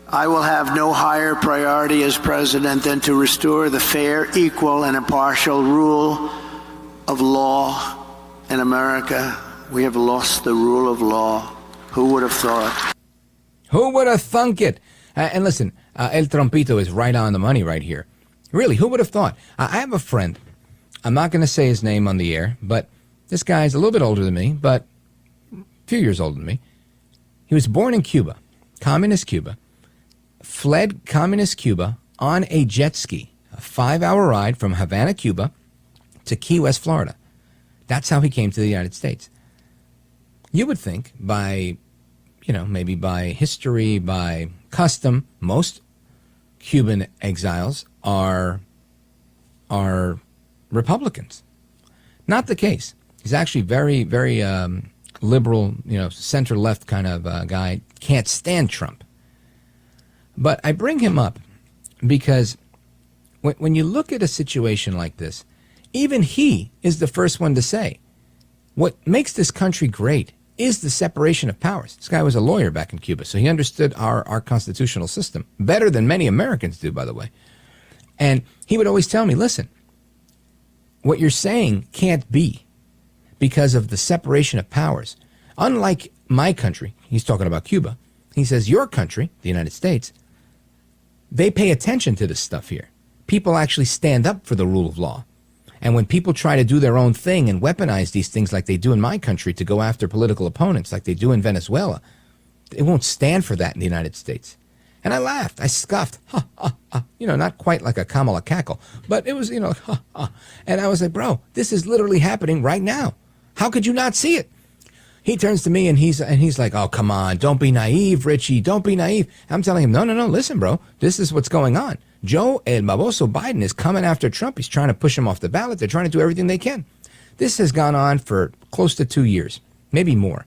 I will have no higher priority as president than to restore the fair, equal, and impartial rule of law in America. We have lost the rule of law. Who would have thought? Who would have thunk it? And listen, El Trompito is right on the money right here. Really, who would have thought? I have a friend. I'm not going to say his name on the air, but this guy's a little bit older than me, but a few years older than me. He was born in Cuba, communist Cuba, fled communist Cuba on a jet ski, a 5-hour ride from Havana, Cuba, to Key West, Florida. That's how he came to the United States. You would think by, maybe by history, by custom, most Cuban exiles are Republicans. Not the case. He's actually very, very liberal, center-left kind of guy. Can't stand Trump. But I bring him up because when you look at a situation like this, even he is the first one to say, what makes this country great is the separation of powers. This guy was a lawyer back in Cuba, so he understood our constitutional system better than many Americans do, by the way. And he would always tell me, listen, what you're saying can't be because of the separation of powers. Unlike my country, he's talking about Cuba, he says your country, the United States, they pay attention to this stuff here. People actually stand up for the rule of law. And when people try to do their own thing and weaponize these things like they do in my country to go after political opponents like they do in Venezuela, it won't stand for that in the United States. And I laughed. I scoffed. Ha, ha, ha. Not quite like a Kamala cackle, but it was, ha, ha. And I was like, bro, this is literally happening right now. How could you not see it? He turns to me and he's like, oh, come on. Don't be naive, Richie. Don't be naive. I'm telling him, no. Listen, bro, this is what's going on. Joe El Baboso Biden is coming after Trump. He's trying to push him off the ballot. They're trying to do everything they can. This has gone on for close to 2 years, maybe more.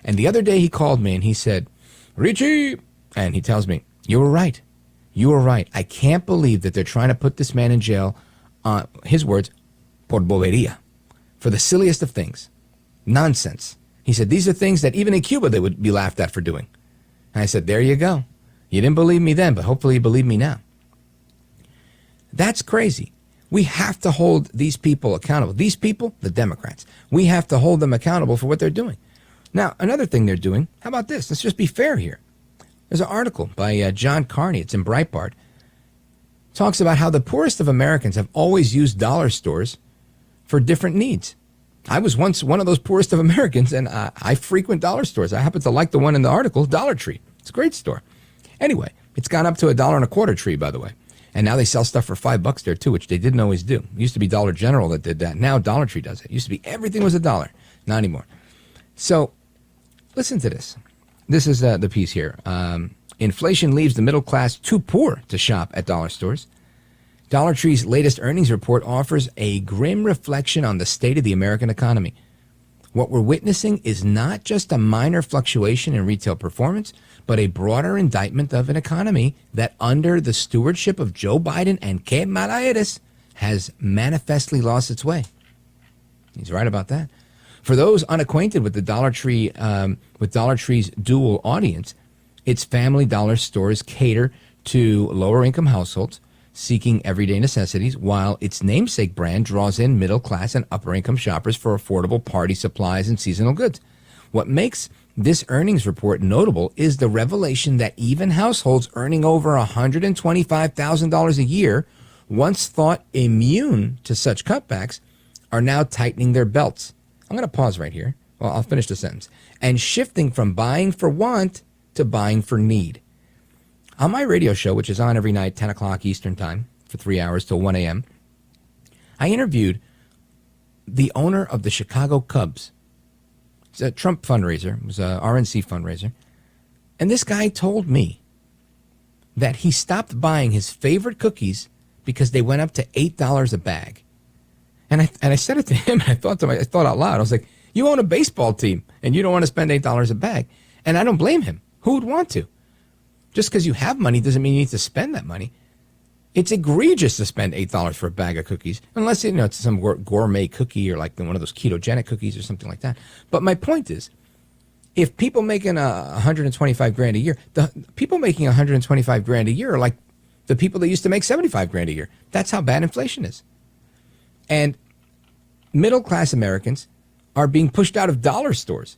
And the other day he called me and he said, Richie, and he tells me, you were right. You were right. I can't believe that they're trying to put this man in jail, his words, por bobería, for the silliest of things. Nonsense. He said, these are things that even in Cuba they would be laughed at for doing. And I said, there you go. You didn't believe me then, but hopefully you believe me now. That's crazy. We have to hold these people accountable. These people, the Democrats, we have to hold them accountable for what they're doing. Now, another thing they're doing, how about this? Let's just be fair here. There's an article by John Carney. It's in Breitbart. Talks about how the poorest of Americans have always used dollar stores for different needs. I was once one of those poorest of Americans, and I frequent dollar stores. I happen to like the one in the article, Dollar Tree. It's a great store. Anyway, it's gone up to $1.25 tree, by the way. And now they sell stuff for $5 there, too, which they didn't always do. It used to be Dollar General that did that. Now Dollar Tree does it. It used to be everything was $1. Not anymore. So listen to this. This is the piece here. Inflation leaves the middle class too poor to shop at dollar stores. Dollar Tree's latest earnings report offers a grim reflection on the state of the American economy. What we're witnessing is not just a minor fluctuation in retail performance, but a broader indictment of an economy that, under the stewardship of Joe Biden and Kamala, has manifestly lost its way. He's right about that. For those unacquainted with the Dollar Tree, with Dollar Tree's dual audience, its family dollar stores cater to lower-income households seeking everyday necessities, while its namesake brand draws in middle-class and upper-income shoppers for affordable party supplies and seasonal goods. What makes this earnings report notable is the revelation that even households earning over $125,000 a year, once thought immune to such cutbacks, are now tightening their belts. I'm going to pause right here. Well, I'll finish the sentence. And shifting from buying for want to buying for need. On my radio show, which is on every night, 10 o'clock Eastern time, for 3 hours till 1 a.m., I interviewed the owner of the Chicago Cubs. It's a Trump fundraiser. It was a RNC fundraiser. And this guy told me that he stopped buying his favorite cookies because they went up to $8 a bag. And I said it to him, and I thought out loud. I was like, you own a baseball team, and you don't want to spend $8 a bag. And I don't blame him. Who would want to? Just because you have money doesn't mean you need to spend that money. It's egregious to spend $8 for a bag of cookies, unless it's some gourmet cookie or like one of those ketogenic cookies or something like that. But my point is, if people making $125,000 a year, the people making $125,000 a year are like the people that used to make $75,000 a year. That's how bad inflation is. And middle-class Americans are being pushed out of dollar stores.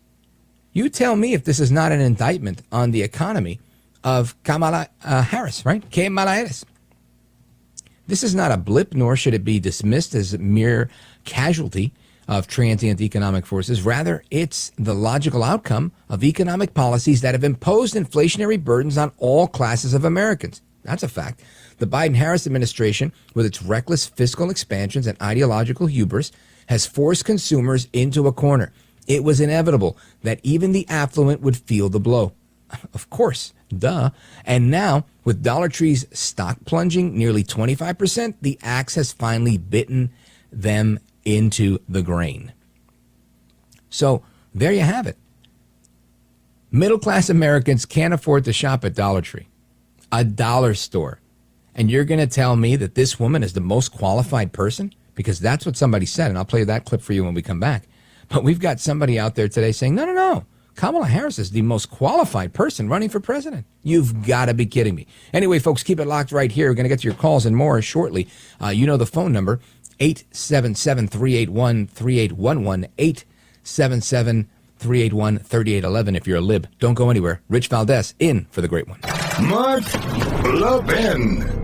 You tell me if this is not an indictment on the economy of Kamala Harris, right? Kamala Harris. This is not a blip, nor should it be dismissed as a mere casualty of transient economic forces. Rather, it's the logical outcome of economic policies that have imposed inflationary burdens on all classes of Americans. That's a fact. The Biden-Harris administration, with its reckless fiscal expansions and ideological hubris, has forced consumers into a corner. It was inevitable that even the affluent would feel the blow. Of course, duh. And now, with Dollar Tree's stock plunging nearly 25%, the axe has finally bitten them into the grain. So, there you have it. Middle-class Americans can't afford to shop at Dollar Tree, a dollar store. And you're going to tell me that this woman is the most qualified person? Because that's what somebody said, and I'll play that clip for you when we come back. But we've got somebody out there today saying, no. Kamala Harris is the most qualified person running for president. You've got to be kidding me. Anyway, folks, keep it locked right here. We're going to get to your calls and more shortly. You know the phone number, 877-381-3811, 877-381-3811 if you're a lib. Don't go anywhere. Rich Valdes in for the great one. Mark Levin.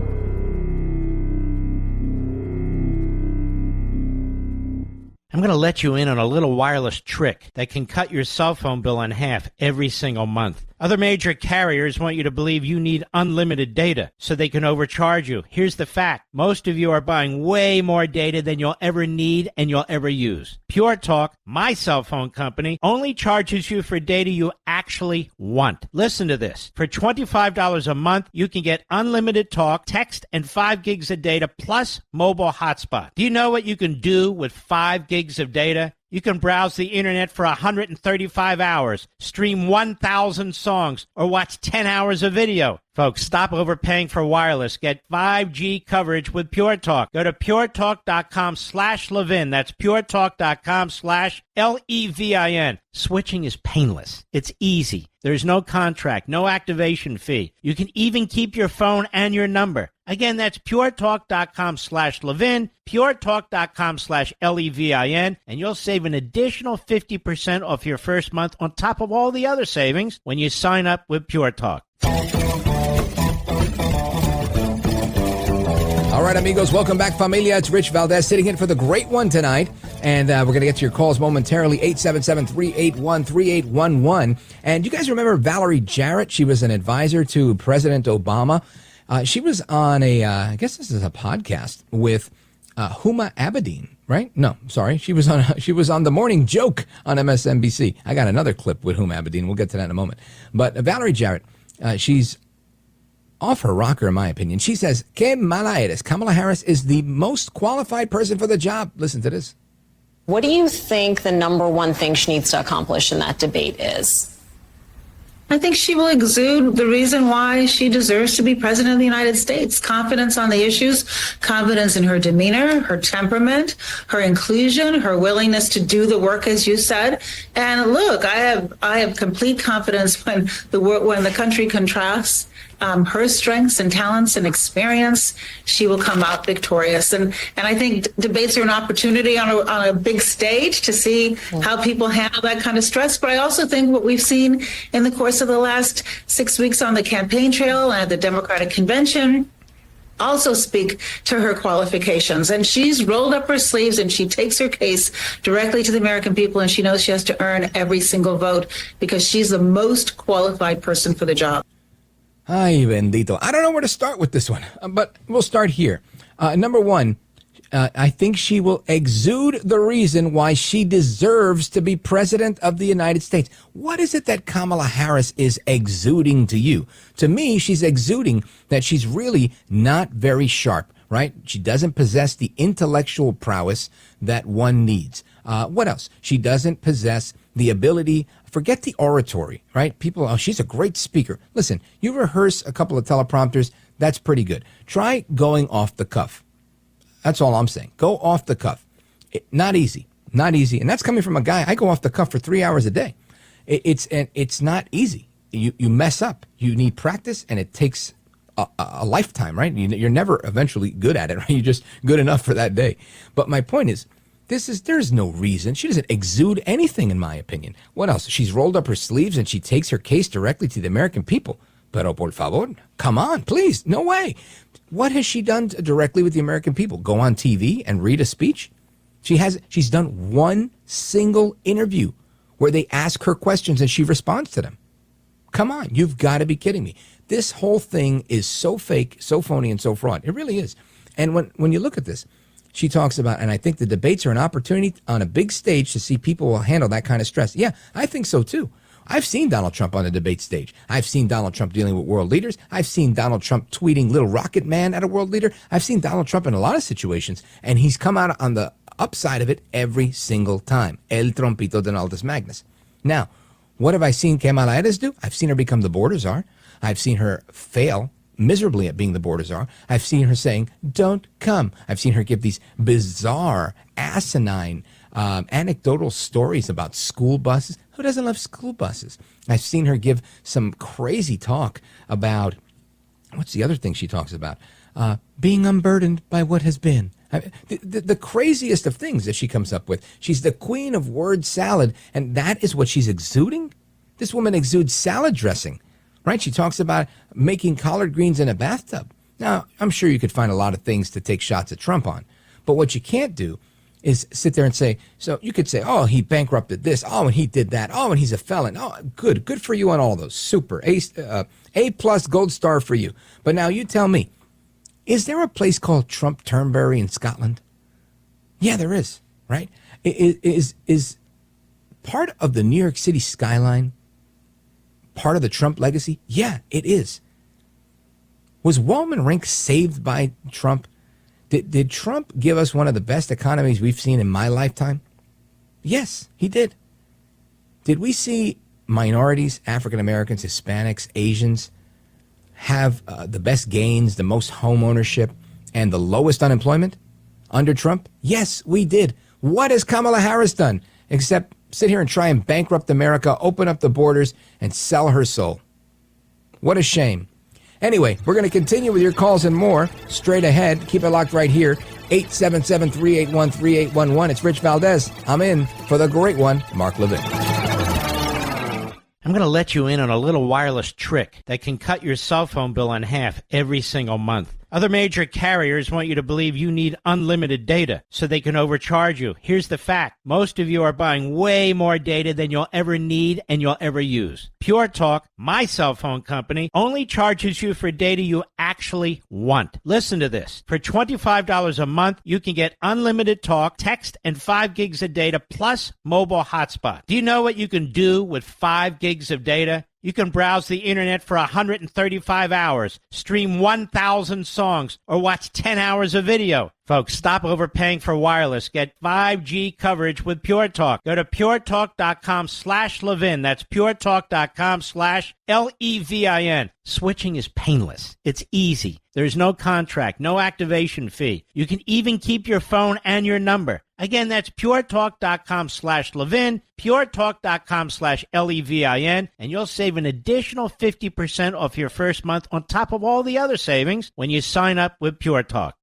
I'm going to let you in on a little wireless trick that can cut your cell phone bill in half every single month. Other major carriers want you to believe you need unlimited data so they can overcharge you. Here's the fact. Most of you are buying way more data than you'll ever need and you'll ever use. Pure Talk, my cell phone company, only charges you for data you actually want. Listen to this. For $25 a month, you can get unlimited talk, text, and 5 gigs of data plus mobile hotspot. Do you know what you can do with 5 gigs of data? You can browse the internet for 135 hours, stream 1,000 songs, or watch 10 hours of video. Folks, stop overpaying for wireless. Get 5G coverage with Pure Talk. Go to puretalk.com/Levin. That's puretalk.com/Levin. Switching is painless. It's easy. There's no contract, no activation fee. You can even keep your phone and your number. Again, that's puretalk.com/Levin, puretalk.com/Levin, and you'll save an additional 50% off your first month on top of all the other savings when you sign up with Pure Talk. All right, amigos, welcome back, familia. It's Rich Valdes sitting in for the great one tonight. And we're going to get to your calls momentarily, 877-381-3811. And you guys remember Valerie Jarrett? She was an advisor to President Obama. She was on I guess this is a podcast with Huma Abedin, right? No, sorry. She was on The Morning Joke on MSNBC. I got another clip with Huma Abedin. We'll get to that in a moment. But Valerie Jarrett, she's off her rocker, in my opinion. She says, "Que mala eres." Kamala Harris is the most qualified person for the job. Listen to this. What do you think the number one thing she needs to accomplish in that debate is? I think she will exude the reason why she deserves to be president of the United States. Confidence on the issues, confidence in her demeanor, her temperament, her inclusion, her willingness to do the work, as you said. And look, I have complete confidence when the country contrasts her strengths and talents and experience, she will come out victorious. And I think debates are an opportunity on a big stage to see how people handle that kind of stress. But I also think what we've seen in the course of the last 6 weeks on the campaign trail and at the Democratic Convention also speak to her qualifications. And she's rolled up her sleeves and she takes her case directly to the American people, and she knows she has to earn every single vote because she's the most qualified person for the job. Ay, bendito. I don't know where to start with this one, but we'll start here. Number one, I think she will exude the reason why she deserves to be president of the United States. What is it that Kamala Harris is exuding to you? To me, she's exuding that she's really not very sharp, right? She doesn't possess the intellectual prowess that one needs. What else? She doesn't possess the ability. Forget the oratory, right? People, oh, she's a great speaker. Listen, you rehearse a couple of teleprompters, that's pretty good. Try going off the cuff. That's all I'm saying. Go off the cuff. Not easy. Not easy. And that's coming from a guy, I go off the cuff for 3 hours a day. It's not easy. You mess up. You need practice, and it takes a lifetime, right? You're never eventually good at it, right? You're just good enough for that day. But my point is, there's no reason. She doesn't exude anything, in my opinion. What else? She's rolled up her sleeves and she takes her case directly to the American people. Pero por favor, come on, please. No way. What has she done directly with the American people? Go on TV and read a speech? She's done one single interview where they ask her questions and she responds to them. Come on, you've got to be kidding me. This whole thing is so fake, so phony, and so fraud. It really is. And when you look at this, she talks about, and I think the debates are an opportunity on a big stage to see people will handle that kind of stress. Yeah, I think so too. I've seen Donald Trump on the debate stage. I've seen Donald Trump dealing with world leaders. I've seen Donald Trump tweeting Little Rocket Man at a world leader. I've seen Donald Trump in a lot of situations, and he's come out on the upside of it every single time. El trompito de Aldous Magnus. Now, what have I seen Kamala Harris do? I've seen her become the border czar. I've seen her fail miserably at being the border czar. I've seen her saying, "Don't come." I've seen her give these bizarre, asinine, anecdotal stories about school buses. Who doesn't love school buses? I've seen her give some crazy talk about, what's the other thing she talks about? Being unburdened by what has been. The craziest of things that she comes up with. She's the queen of word salad, and that is what she's exuding? This woman exudes salad dressing. Right? She talks about making collard greens in a bathtub. Now, I'm sure you could find a lot of things to take shots at Trump on. But what you can't do is sit there and say, so you could say, oh, he bankrupted this. Oh, and he did that. Oh, and he's a felon. Oh, good. Good for you on all those. Super. A plus gold star for you. But now you tell me, is there a place called Trump Turnberry in Scotland? Yeah, there is. Right? Is part of the New York City skyline part of the Trump legacy? Yeah, it is. Was Wallman Rink saved by Trump? Did Trump give us one of the best economies we've seen in my lifetime? Yes, he did. Did we see minorities, African Americans, Hispanics, Asians have the best gains, the most home ownership, and the lowest unemployment under Trump? Yes, we did. What has Kamala Harris done except sit here and try and bankrupt America, open up the borders, and sell her soul? What a shame. Anyway, we're going to continue with your calls and more straight ahead. Keep it locked right here. 877-381-3811. It's Rich Valdes. I'm in for the great one, Mark Levin. I'm going to let you in on a little wireless trick that can cut your cell phone bill in half every single month. Other major carriers want you to believe you need unlimited data so they can overcharge you. Here's the fact. Most of you are buying way more data than you'll ever need and you'll ever use. Pure Talk, my cell phone company, only charges you for data you actually want. Listen to this. For $25 a month, you can get unlimited talk, text, and 5 gigs of data plus mobile hotspot. Do you know what you can do with 5 gigs of data? You can browse the internet for 135 hours, stream 1,000 songs, or watch 10 hours of video. Folks, stop overpaying for wireless. Get 5G coverage with Pure Talk. Go to puretalk.com/Levin. That's puretalk.com/Levin. Switching is painless. It's easy. There's no contract, no activation fee. You can even keep your phone and your number. Again, that's puretalk.com/Levin, puretalk.com/Levin, and you'll save an additional 50% off your first month on top of all the other savings when you sign up with Pure Talk.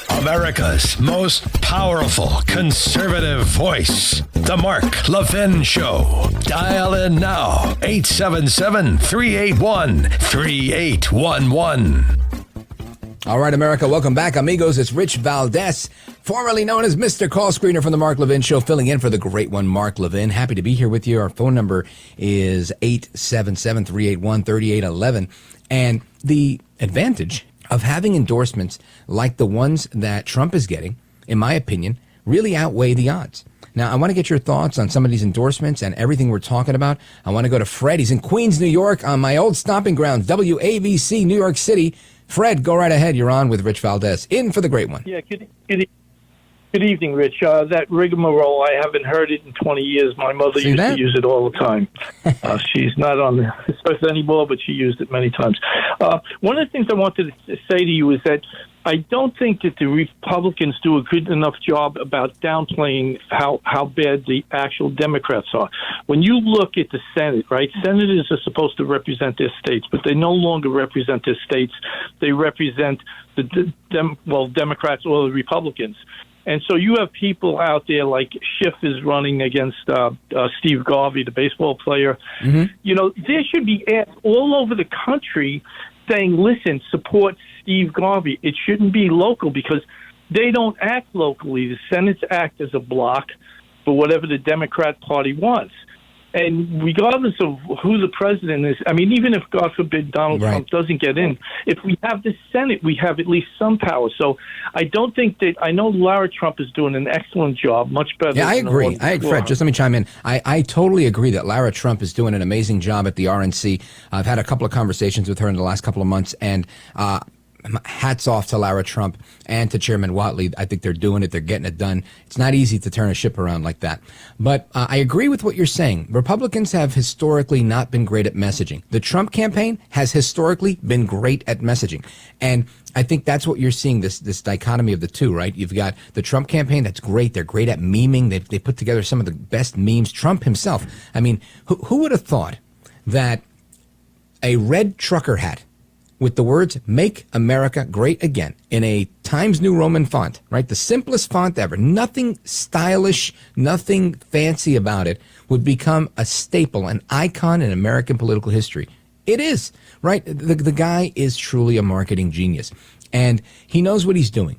America's most powerful conservative voice. The Mark Levin Show. Dial in now. 877-381-3811. All right, America, welcome back, amigos. It's Rich Valdes, formerly known as Mr. Call Screener from the Mark Levin Show, filling in for the great one, Mark Levin. Happy to be here with you. Our phone number is 877-381-3811. And the advantage of having endorsements like the ones that Trump is getting, in my opinion, really outweigh the odds. Now, I want to get your thoughts on some of these endorsements and everything we're talking about. I want to go to Fred. He's in Queens, New York, on my old stomping ground, WABC, New York City. Fred, go right ahead. You're on with Rich Valdes. In for the great one. Yeah, good evening, Rich. That rigmarole, I haven't heard it in 20 years. My mother used to use it all the time. She's not on the earth anymore, but she used it many times. One of the things I wanted to say to you is that I don't think that the Republicans do a good enough job about downplaying how bad the actual Democrats are. When you look at the Senate, right, senators are supposed to represent their states, but they no longer represent their states. They represent the Democrats or the Republicans. And so you have people out there like Schiff is running against Steve Garvey, the baseball player. Mm-hmm. You know, there should be ads all over the country saying, listen, support Steve Garvey. It shouldn't be local because they don't act locally. The Senate's act as a bloc for whatever the Democrat Party wants. And regardless of who the president is, I mean, even if, God forbid, Donald Trump doesn't get in, if we have the Senate, we have at least some power. So I don't think that, I know Lara Trump is doing an excellent job, much better. Yeah, I agree. Fred, just let me chime in. I totally agree that Lara Trump is doing an amazing job at the RNC. I've had a couple of conversations with her in the last couple of months, and hats off to Lara Trump and to Chairman Whatley. I think they're doing it. They're getting it done. It's not easy to turn a ship around like that. But I agree with what you're saying. Republicans have historically not been great at messaging. The Trump campaign has historically been great at messaging. And I think that's what you're seeing, this dichotomy of the two, right? You've got the Trump campaign. That's great. They're great at memeing. They put together some of the best memes. Trump himself. I mean, who would have thought that a red trucker hat with the words "Make America Great Again" in a Times New Roman font, right? The simplest font ever. Nothing stylish, nothing fancy about it, would become a staple, an icon in American political history. It is, right? The guy is truly a marketing genius, and he knows what he's doing.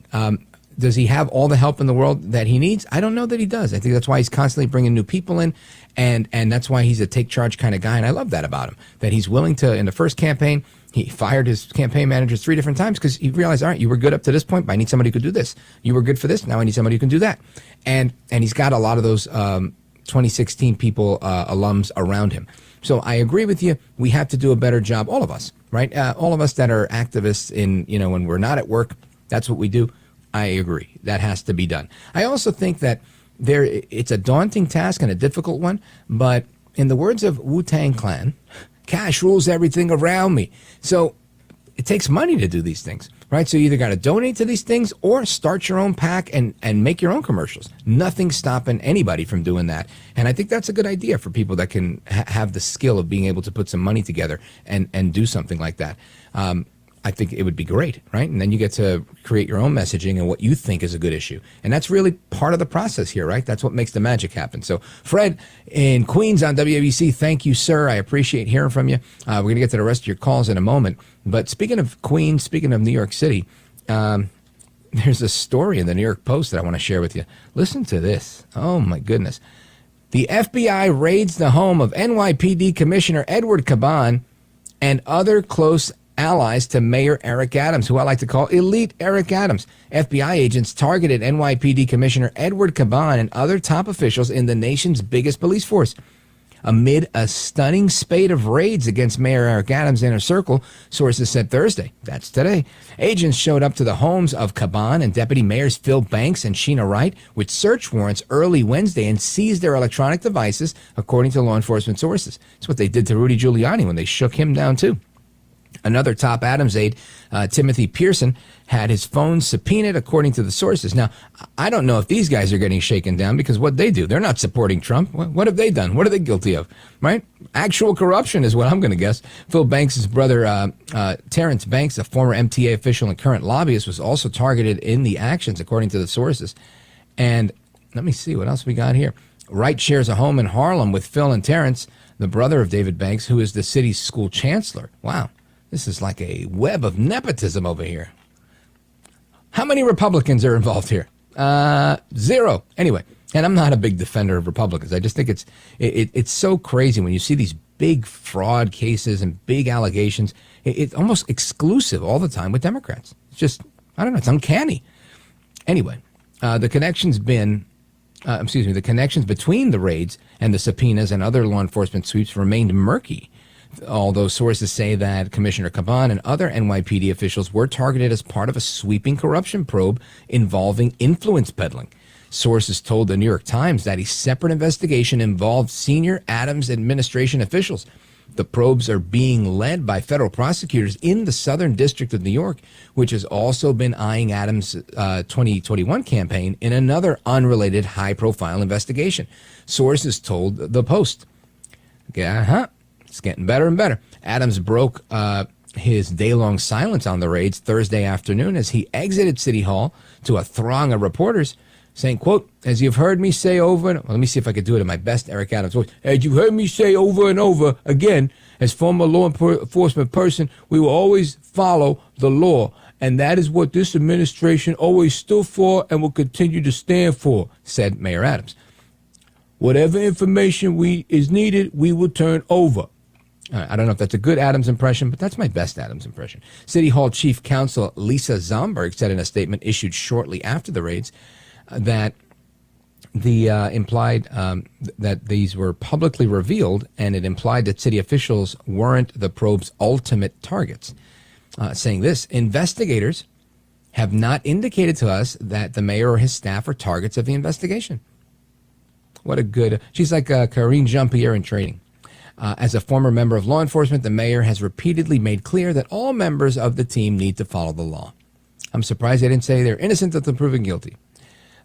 Does he have all the help in the world that he needs? I don't know that he does. I think that's why he's constantly bringing new people in, and that's why he's a take charge kind of guy, and I love that about him, that he's willing to, in the first campaign, he fired his campaign managers 3 different times because he realized, all right, you were good up to this point, but I need somebody who could do this. You were good for this, now I need somebody who can do that. And he's got a lot of those 2016 people, alums around him. So I agree with you. We have to do a better job, all of us, right? All of us that are activists in, when we're not at work, that's what we do. I agree. That has to be done. I also think that it's a daunting task and a difficult one, but in the words of Wu-Tang Clan, cash rules everything around me. So it takes money to do these things, right? So you either got to donate to these things or start your own PAC and make your own commercials. Nothing's stopping anybody from doing that. And I think that's a good idea for people that can have the skill of being able to put some money together and do something like that. I think it would be great, right? And then you get to create your own messaging and what you think is a good issue. And that's really part of the process here, right? That's what makes the magic happen. So, Fred in Queens on WABC, thank you, sir. I appreciate hearing from you. We're going to get to the rest of your calls in a moment. But speaking of Queens, speaking of New York City, there's a story in the New York Post that I want to share with you. Listen to this. Oh, my goodness. The FBI raids the home of NYPD Commissioner Edward Caban and other close allies to Mayor Eric Adams, who I like to call Elite Eric Adams. FBI agents targeted NYPD Commissioner Edward Caban and other top officials in the nation's biggest police force. amid a stunning spate of raids against Mayor Eric Adams' inner circle, sources said Thursday. That's today. Agents showed up to the homes of Caban and Deputy Mayors Phil Banks and Sheena Wright with search warrants early Wednesday and seized their electronic devices, according to law enforcement sources. It's what they did to Rudy Giuliani when they shook him down, too. Another top Adams aide, Timothy Pearson, had his phone subpoenaed, according to the sources. Now, I don't know if these guys are getting shaken down because what they do, they're not supporting Trump. What have they done? What are they guilty of? Right? Actual corruption is what I'm going to guess. Phil Banks' brother, Terrence Banks, a former MTA official and current lobbyist, was also targeted in the actions, according to the sources. And let me see what else we got here. Wright shares a home in Harlem with Phil and Terrence, the brother of David Banks, who is the city's school chancellor. Wow. This is like a web of nepotism over here. How many Republicans are involved here? 0. Anyway, and I'm not a big defender of Republicans. I just think it's so crazy when you see these big fraud cases and big allegations. It's almost exclusive all the time with Democrats. It's just, I don't know, it's uncanny. Anyway, the connections between the raids and the subpoenas and other law enforcement sweeps remained murky. Although sources say that Commissioner Caban and other NYPD officials were targeted as part of a sweeping corruption probe involving influence peddling. Sources told the New York Times that a separate investigation involved senior Adams administration officials. The probes are being led by federal prosecutors in the Southern District of New York, which has also been eyeing Adams' 2021 campaign in another unrelated high-profile investigation. Sources told the Post. It's getting better and better. Adams broke his day-long silence on the raids Thursday afternoon as he exited City Hall to a throng of reporters, saying, quote, as you've heard me say over and let me see if I could do it in my best Eric Adams voice. As you heard me say over and over again, as former law enforcement person, we will always follow the law. And that is what this administration always stood for and will continue to stand for, said Mayor Adams. Whatever information is needed, we will turn over. I don't know if that's a good Adams impression, but that's my best Adams impression. City Hall Chief Counsel Lisa Zomberg said in a statement issued shortly after the raids that the implied that these were publicly revealed, and it implied that city officials weren't the probe's ultimate targets. Saying this, investigators have not indicated to us that the mayor or his staff are targets of the investigation. What a good, she's like Karine Jean-Pierre in training. As a former member of law enforcement, the mayor has repeatedly made clear that all members of the team need to follow the law. I'm surprised they didn't say they're innocent until proven guilty.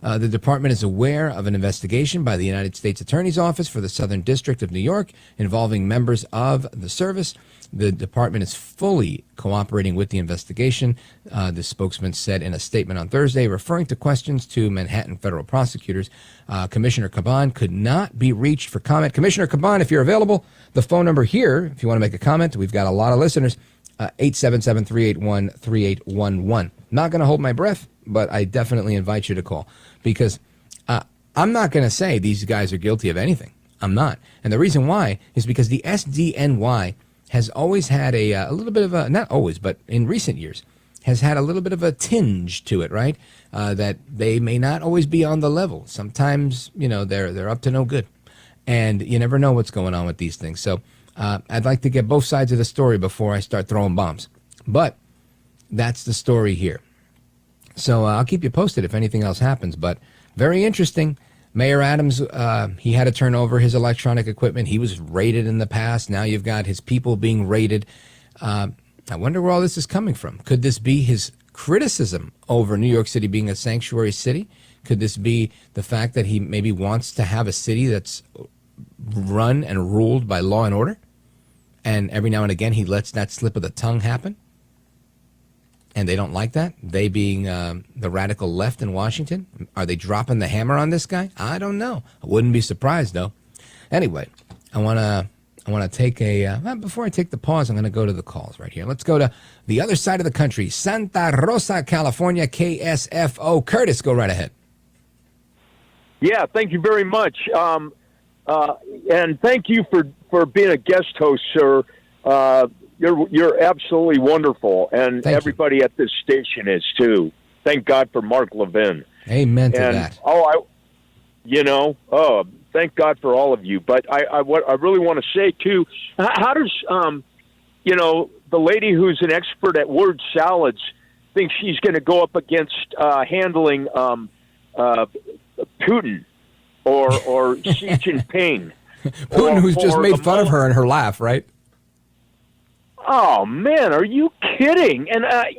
The department is aware of an investigation by the United States Attorney's Office for the Southern District of New York involving members of the service. The department is fully cooperating with the investigation, the spokesman said in a statement on Thursday, referring to questions to Manhattan federal prosecutors. Commissioner Caban could not be reached for comment. Commissioner Caban, if you're available, the phone number here, if you want to make a comment, we've got a lot of listeners, 877-381-3811. Not going to hold my breath, but I definitely invite you to call because I'm not going to say these guys are guilty of anything. I'm not. And the reason why is because the SDNY has always had a little bit of a, not always, but in recent years, has had a little bit of a tinge to it, right? That they may not always be on the level. Sometimes, they're up to no good. And you never know what's going on with these things. So I'd like to get both sides of the story before I start throwing bombs. But that's the story here. So I'll keep you posted if anything else happens. But very interesting. Mayor Adams, he had to turn over his electronic equipment. He was raided in the past. Now you've got his people being raided. I wonder where all this is coming from. Could this be his criticism over New York City being a sanctuary city? Could this be the fact that he maybe wants to have a city that's run and ruled by law and order? And every now and again, he lets that slip of the tongue happen? And they don't like that? They being the radical left in Washington? Are they dropping the hammer on this guy? I don't know. I wouldn't be surprised, though. Anyway, I want to take before I take the pause, I'm going to go to the calls right here. Let's go to the other side of the country, Santa Rosa, California, KSFO. Curtis, go right ahead. Yeah, thank you very much. And thank you for being a guest host, sir. You're absolutely wonderful, and everybody at this station is too. Thank God for Mark Levin. Amen to that. Oh, thank God for all of you. But what I really want to say too, how does the lady who's an expert at word salads think she's going to go up against handling Putin or Xi Jinping? Putin, who's just made fun of her in her laugh, right? Oh man, are you kidding? And I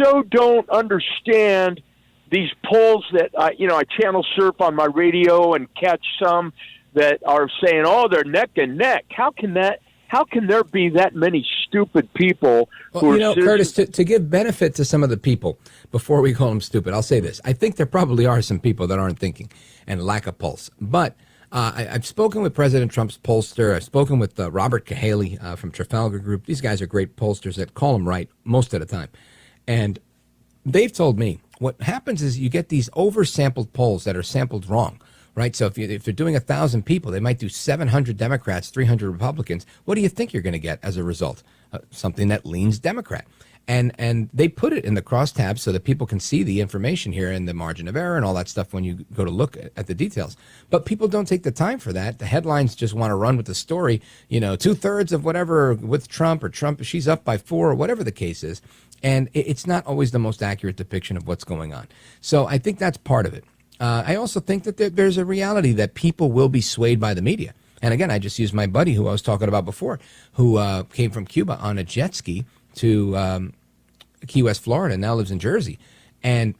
so don't understand these polls that I channel surf on my radio and catch some that are saying, "Oh, they're neck and neck." How can there be that many stupid people who are Curtis, to give benefit to some of the people before we call them stupid, I'll say this. I think there probably are some people that aren't thinking and lack a pulse. But I've spoken with President Trump's pollster. I've spoken with Robert Cahaley from Trafalgar Group. These guys are great pollsters that call them right most of the time. And they've told me what happens is you get these oversampled polls that are sampled wrong. Right, so if they're doing 1,000 people, they might do 700 Democrats, 300 Republicans. What do you think you're going to get as a result? Something that leans Democrat. And they put it in the crosstabs so that people can see the information here and the margin of error and all that stuff when you go to look at the details. But people don't take the time for that. The headlines just want to run with the story, 2/3 of whatever with Trump, or Trump, she's up by 4, or whatever the case is. And it's not always the most accurate depiction of what's going on. So I think that's part of it. I also think that there's a reality that people will be swayed by the media. And again, I just used my buddy who I was talking about before, who came from Cuba on a jet ski to Key West, Florida, and now lives in Jersey. And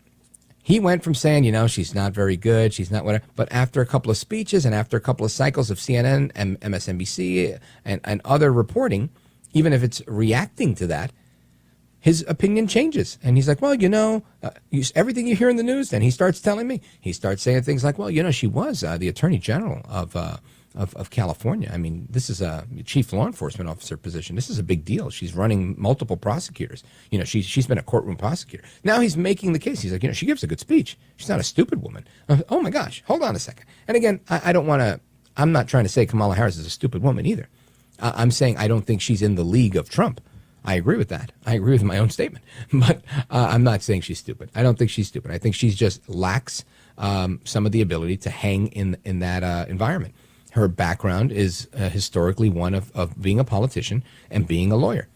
he went from saying, she's not very good, she's not whatever. But after a couple of speeches and after a couple of cycles of CNN and MSNBC and other reporting, even if it's reacting to that, his opinion changes. And he's like, well, everything you hear in the news, then he starts telling me. He starts saying things like, well, she was the Attorney General of California. I mean, this is a chief law enforcement officer position. This is a big deal. She's running multiple prosecutors. She's been a courtroom prosecutor. Now he's making the case. He's like, she gives a good speech. She's not a stupid woman. Oh my gosh, hold on a second. And again, I'm not trying to say Kamala Harris is a stupid woman either. I'm saying I don't think she's in the league of Trump. I agree with that. I agree with my own statement. But I'm not saying she's stupid. I don't think she's stupid. I think she just lacks some of the ability to hang in that environment. Her background is historically one of being a politician and being a lawyer.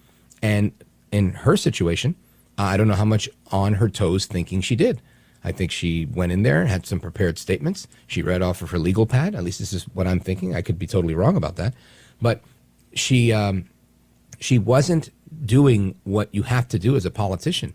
And in her situation, I don't know how much on her toes thinking she did. I think she went in there and had some prepared statements. She read off of her legal pad. At least this is what I'm thinking. I could be totally wrong about that. But she wasn't doing what you have to do as a politician,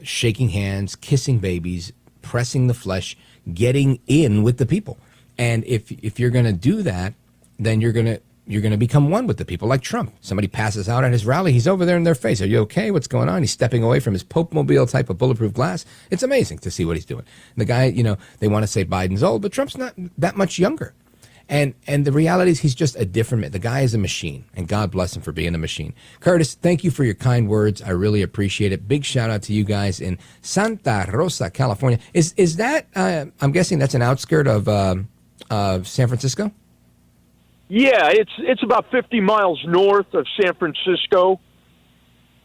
shaking hands, kissing babies, pressing the flesh, getting in with the people. And if you're going to do that, then you're going to become one with the people, like Trump. Somebody passes out at his rally, he's over there in their face. Are you okay? What's going on? He's stepping away from his Pope-mobile type of bulletproof glass. It's amazing to see what he's doing. And the guy, they want to say Biden's old, but Trump's not that much younger. And the reality is he's just a different man. The guy is a machine, and God bless him for being a machine. Curtis, thank you for your kind words. I really appreciate it. Big shout out to you guys in Santa Rosa, California. Is that, I'm guessing that's an outskirt of San Francisco? Yeah, it's about 50 miles north of San Francisco.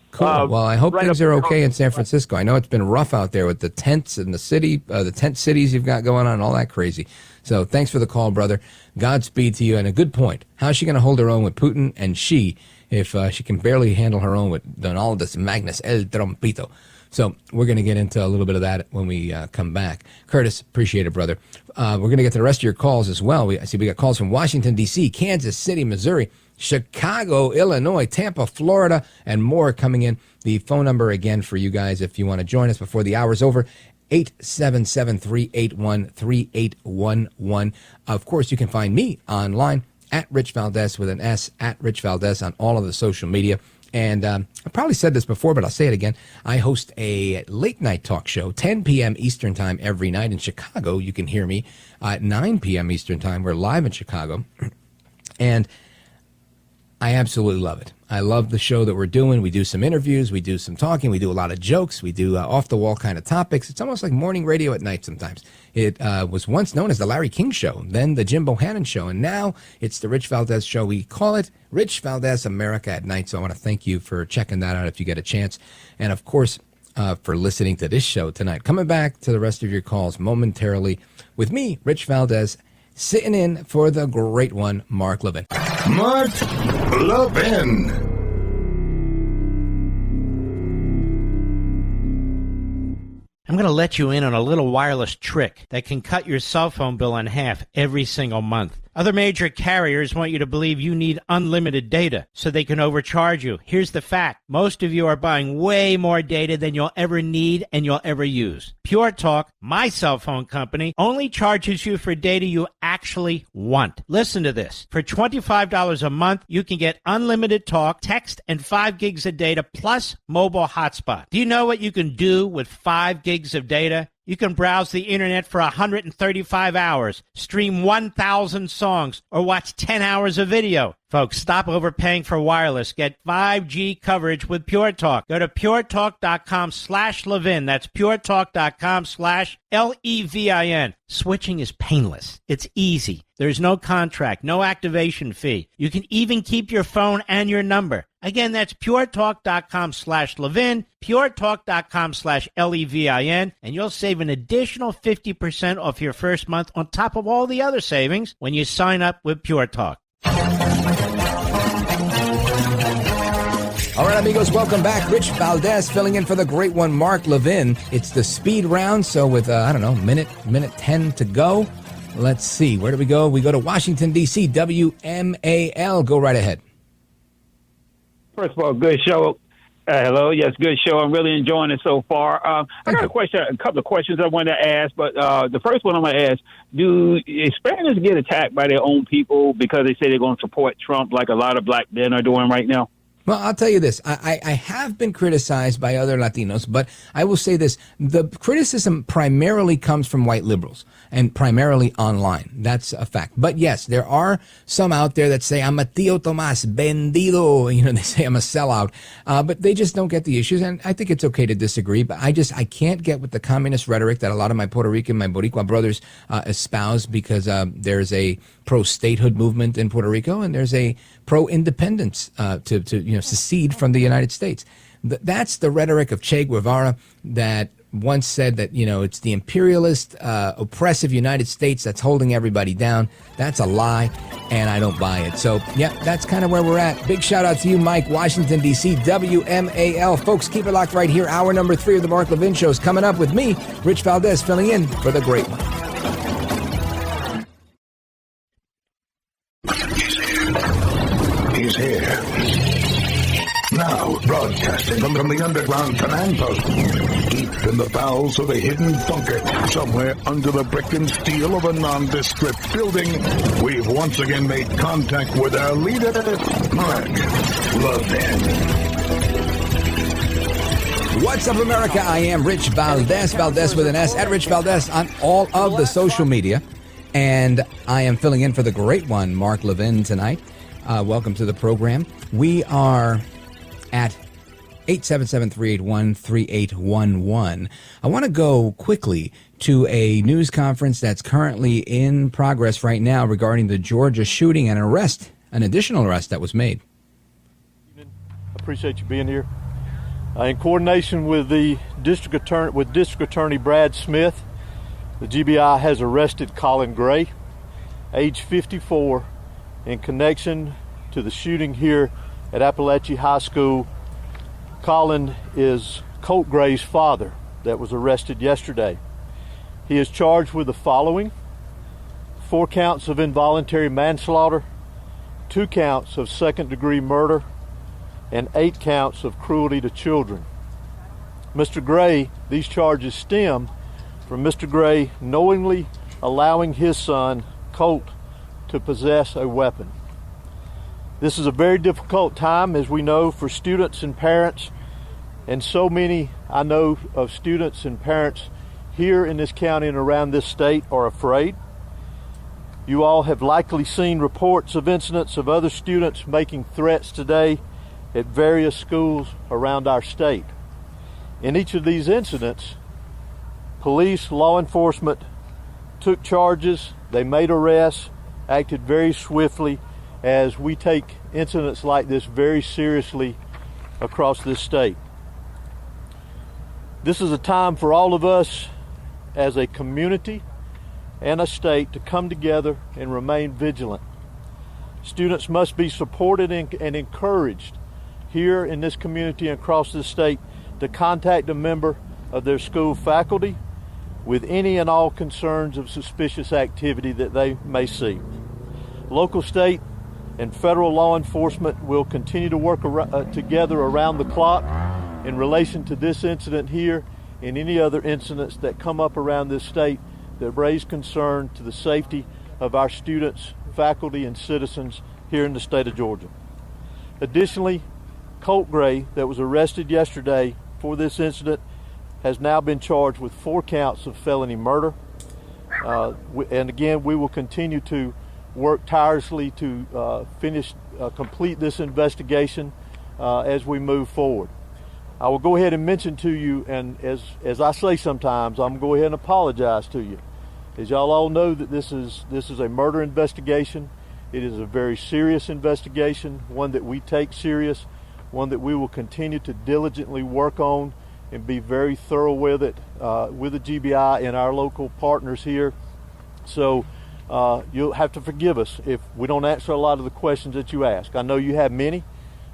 Cool. Well, I hope things are okay in San Francisco. I know it's been rough out there with the tents in the city, the tent cities you've got going on, all that crazy. So thanks for the call, brother. Godspeed to you. And a good point. How's she going to hold her own with Putin and Xi if she can barely handle her own with Donaldus Magnus El Trompito? So we're going to get into a little bit of that when we come back. Curtis, appreciate it, brother. We're going to get to the rest of your calls as well. I see we got calls from Washington, D.C., Kansas City, Missouri, Chicago, Illinois, Tampa, Florida, and more coming in. The phone number again for you guys if you want to join us before the hour's over, 877-381-3811. Of course, you can find me online at Rich Valdes with an S, at Rich Valdes on all of the social media. And I probably said this before, but I'll say it again. I host a late night talk show, 10 p.m. Eastern time every night in Chicago. You can hear me at 9 p.m. Eastern time. We're live in Chicago. And I absolutely love it. I love the show that we're doing. We do some interviews. We do some talking. We do a lot of jokes. We do off-the-wall kind of topics. It's almost like morning radio at night sometimes. It was once known as the Larry King Show, then the Jim Bohannon Show, and now it's the Rich Valdes Show. We call it Rich Valdes America at Night, so I want to thank you for checking that out if you get a chance. And, of course, for listening to this show tonight. Coming back to the rest of your calls momentarily with me, Rich Valdes, sitting in for the great one, Mark Levin. Mark Levin. I'm going to let you in on a little wireless trick that can cut your cell phone bill in half every single month. Other major carriers want you to believe you need unlimited data so they can overcharge you. Here's the fact. Most of you are buying way more data than you'll ever need and you'll ever use. Pure Talk, my cell phone company, only charges you for data you actually want. Listen to this. For $25 a month, you can get unlimited talk, text, and 5 gigs of data plus mobile hotspot. Do you know what you can do with 5 gigs of data? You can browse the internet for 135 hours, stream 1,000 songs, or watch 10 hours of video. Folks, stop overpaying for wireless. Get 5G coverage with Pure Talk. Go to puretalk.com/Levin. That's puretalk.com/Levin. Switching is painless. It's easy. There's no contract, no activation fee. You can even keep your phone and your number. Again, that's puretalk.com/Levin, puretalk.com/Levin, and you'll save an additional 50% off your first month on top of all the other savings when you sign up with Pure Talk. All right, amigos, welcome back. Rich Valdes filling in for the great one, Mark Levin. It's the speed round, so with, minute 10 to go. Let's see, where do we go? We go to Washington, D.C., WMAL. Go right ahead. First of all, good show. Hello, yes, good show. I'm really enjoying it so far. I got a couple of questions I wanted to ask, but the first one I'm going to ask, do Hispanics get attacked by their own people because they say they're going to support Trump like a lot of black men are doing right now? Well, I'll tell you this. I have been criticized by other Latinos, but I will say this. The criticism primarily comes from white liberals and primarily online. That's a fact. But yes, there are some out there that say, I'm a Tío Tomás, vendido. They say I'm a sellout. But they just don't get the issues. And I think it's okay to disagree. But I can't get with the communist rhetoric that a lot of my Puerto Rican, my Boricua brothers espouse, because there's a pro-statehood movement in Puerto Rico and there's a pro-independence to secede from the United States. That's the rhetoric of Che Guevara that once said that, it's the imperialist, oppressive United States that's holding everybody down. That's a lie, and I don't buy it. So, yeah, that's kind of where we're at. Big shout out to you, Mike, Washington, D.C., WMAL. Folks, keep it locked right here. Hour number 3 of the Mark Levin Show is coming up with me, Rich Valdes, filling in for the great one. He's here. Now, broadcasting from the underground command post, deep in the bowels of a hidden bunker, somewhere under the brick and steel of a nondescript building, we've once again made contact with our leader, Mark Levin. What's up, America? I am Rich Valdes, Valdes with an S, at Rich Valdes on all of the social media, and I am filling in for the great one, Mark Levin, tonight. Welcome to the program. We are at 877-381-3811. I want to go quickly to a news conference that's currently in progress right now regarding the Georgia shooting and an additional arrest that was made. I appreciate you being here. In coordination with the District Attorney Brad Smith, the GBI has arrested Colin Gray, age 54, in connection to the shooting here at Appalachia High School. Colin is Colt Gray's father that was arrested yesterday. He is charged with the following: 4 counts of involuntary manslaughter, 2 counts of second-degree murder, and 8 counts of cruelty to children. Mr. Gray, these charges stem from Mr. Gray knowingly allowing his son, Colt, to possess a weapon. This is a very difficult time, as we know, for students and parents, and so many I know of students and parents here in this county and around this state are afraid. You all have likely seen reports of incidents of other students making threats today at various schools around our state. In each of these incidents, police, law enforcement took charges, they made arrests, acted very swiftly, as we take incidents like this very seriously across this state. This is a time for all of us as a community and a state to come together and remain vigilant. Students must be supported and encouraged here in this community and across this state to contact a member of their school faculty with any and all concerns of suspicious activity that they may see. Local, state, and federal law enforcement will continue to work together around the clock in relation to this incident here and any other incidents that come up around this state that raise concern to the safety of our students, faculty, and citizens here in the state of Georgia. Additionally, Colt Gray, that was arrested yesterday for this incident, has now been charged with 4 counts of felony murder. And again, we will continue to work tirelessly to complete this investigation as we move forward. I will go ahead and mention to you, and as I say sometimes, I'm going to go ahead and apologize to you. As y'all all know, that this is a murder investigation. It is a very serious investigation, one that we take serious, one that we will continue to diligently work on and be very thorough with it, with the GBI and our local partners here. So you'll have to forgive us if we don't answer a lot of the questions that you ask. I know you have many,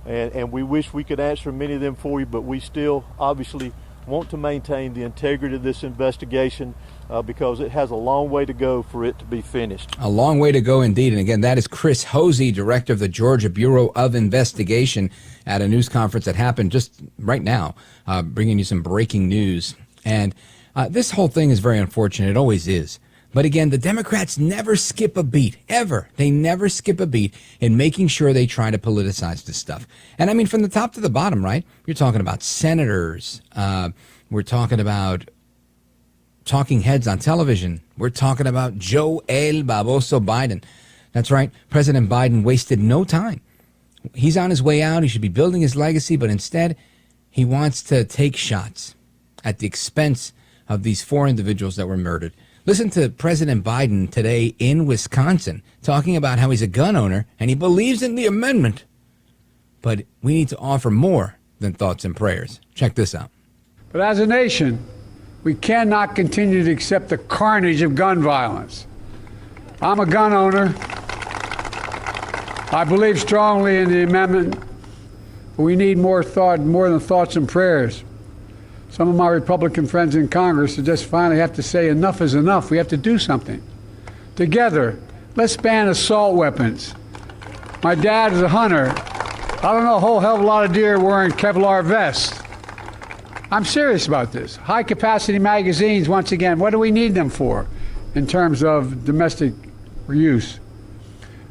and we wish we could answer many of them for you, but we still obviously want to maintain the integrity of this investigation because it has a long way to go for it to be finished. A long way to go indeed. And again, that is Chris Hosey, director of the Georgia Bureau of Investigation, at a news conference that happened just right now, bringing you some breaking news. And this whole thing is very unfortunate. It always is. But again, the Democrats never skip a beat, ever. They never skip a beat in making sure they try to politicize this stuff. And I mean, from the top to the bottom, right? You're talking about senators. We're talking about talking heads on television. We're talking about Joe El Baboso Biden. That's right. President Biden wasted no time. He's on his way out. He should be building his legacy, but instead he wants to take shots at the expense of these 4 individuals that were murdered. Listen to President Biden today in Wisconsin talking about how he's a gun owner and he believes in the amendment. But we need to offer more than thoughts and prayers. Check this out. But as a nation, we cannot continue to accept the carnage of gun violence. I'm a gun owner. I believe strongly in the amendment, but we need more than thoughts and prayers. Some of my Republican friends in Congress just finally have to say enough is enough. We have to do something. Together, let's ban assault weapons. My dad is a hunter. I don't know a whole hell of a lot of deer wearing Kevlar vests. I'm serious about this. High-capacity magazines, once again, what do we need them for in terms of domestic use?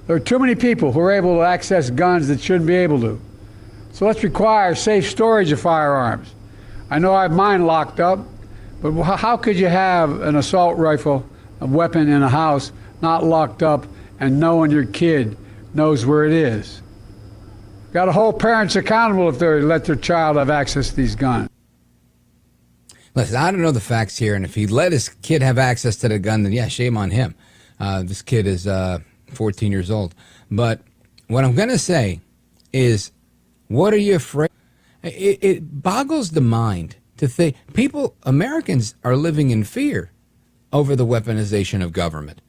There are too many people who are able to access guns that shouldn't be able to. So let's require safe storage of firearms. I know I have mine locked up, but how could you have an assault rifle, a weapon in a house, not locked up and knowing your kid knows where it is? Got to hold parents accountable if they let their child have access to these guns. Listen, I don't know the facts here, and if he let his kid have access to the gun, then yeah, shame on him. This kid is 14 years old. But what I'm going to say is, what are you afraid? It boggles the mind to think Americans are living in fear over the weaponization of government.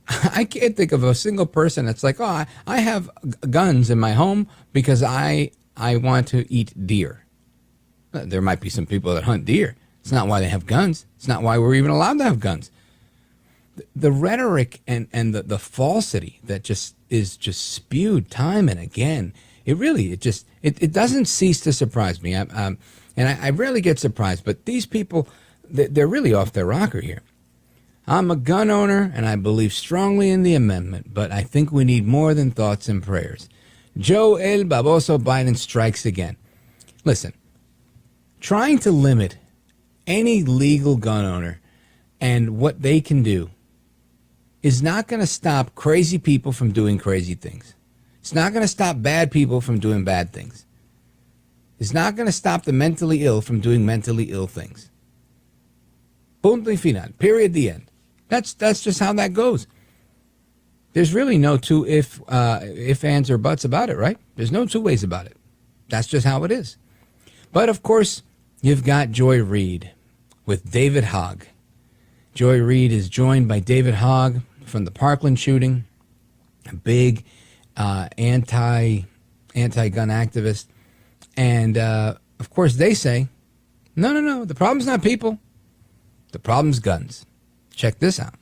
I can't think of a single person that's like, oh, I have guns in my home because I want to eat deer. There might be some people that hunt deer. It's not why they have guns. It's not why we're even allowed to have guns. The rhetoric and the falsity that just is spewed time and again, it doesn't cease to surprise me. And I rarely get surprised, but these people, they're really off their rocker here. I'm a gun owner, and I believe strongly in the amendment, but I think we need more than thoughts and prayers. Joe El Baboso Biden strikes again. Listen, trying to limit any legal gun owner and what they can do is not going to stop crazy people from doing crazy things. It's not going to stop bad people from doing bad things. It's not going to stop the mentally ill from doing mentally ill things. Punto y final. Period. The end. That's just how that goes. There's really no two if, ands, or buts about it, right? There's no two ways about it. That's just how it is. But, of course, you've got Joy Reid with David Hogg. Joy Reid is joined by David Hogg from the Parkland shooting, a big anti-gun activist. And, of course, they say, no, the problem's not people. The problem's guns. Check this out.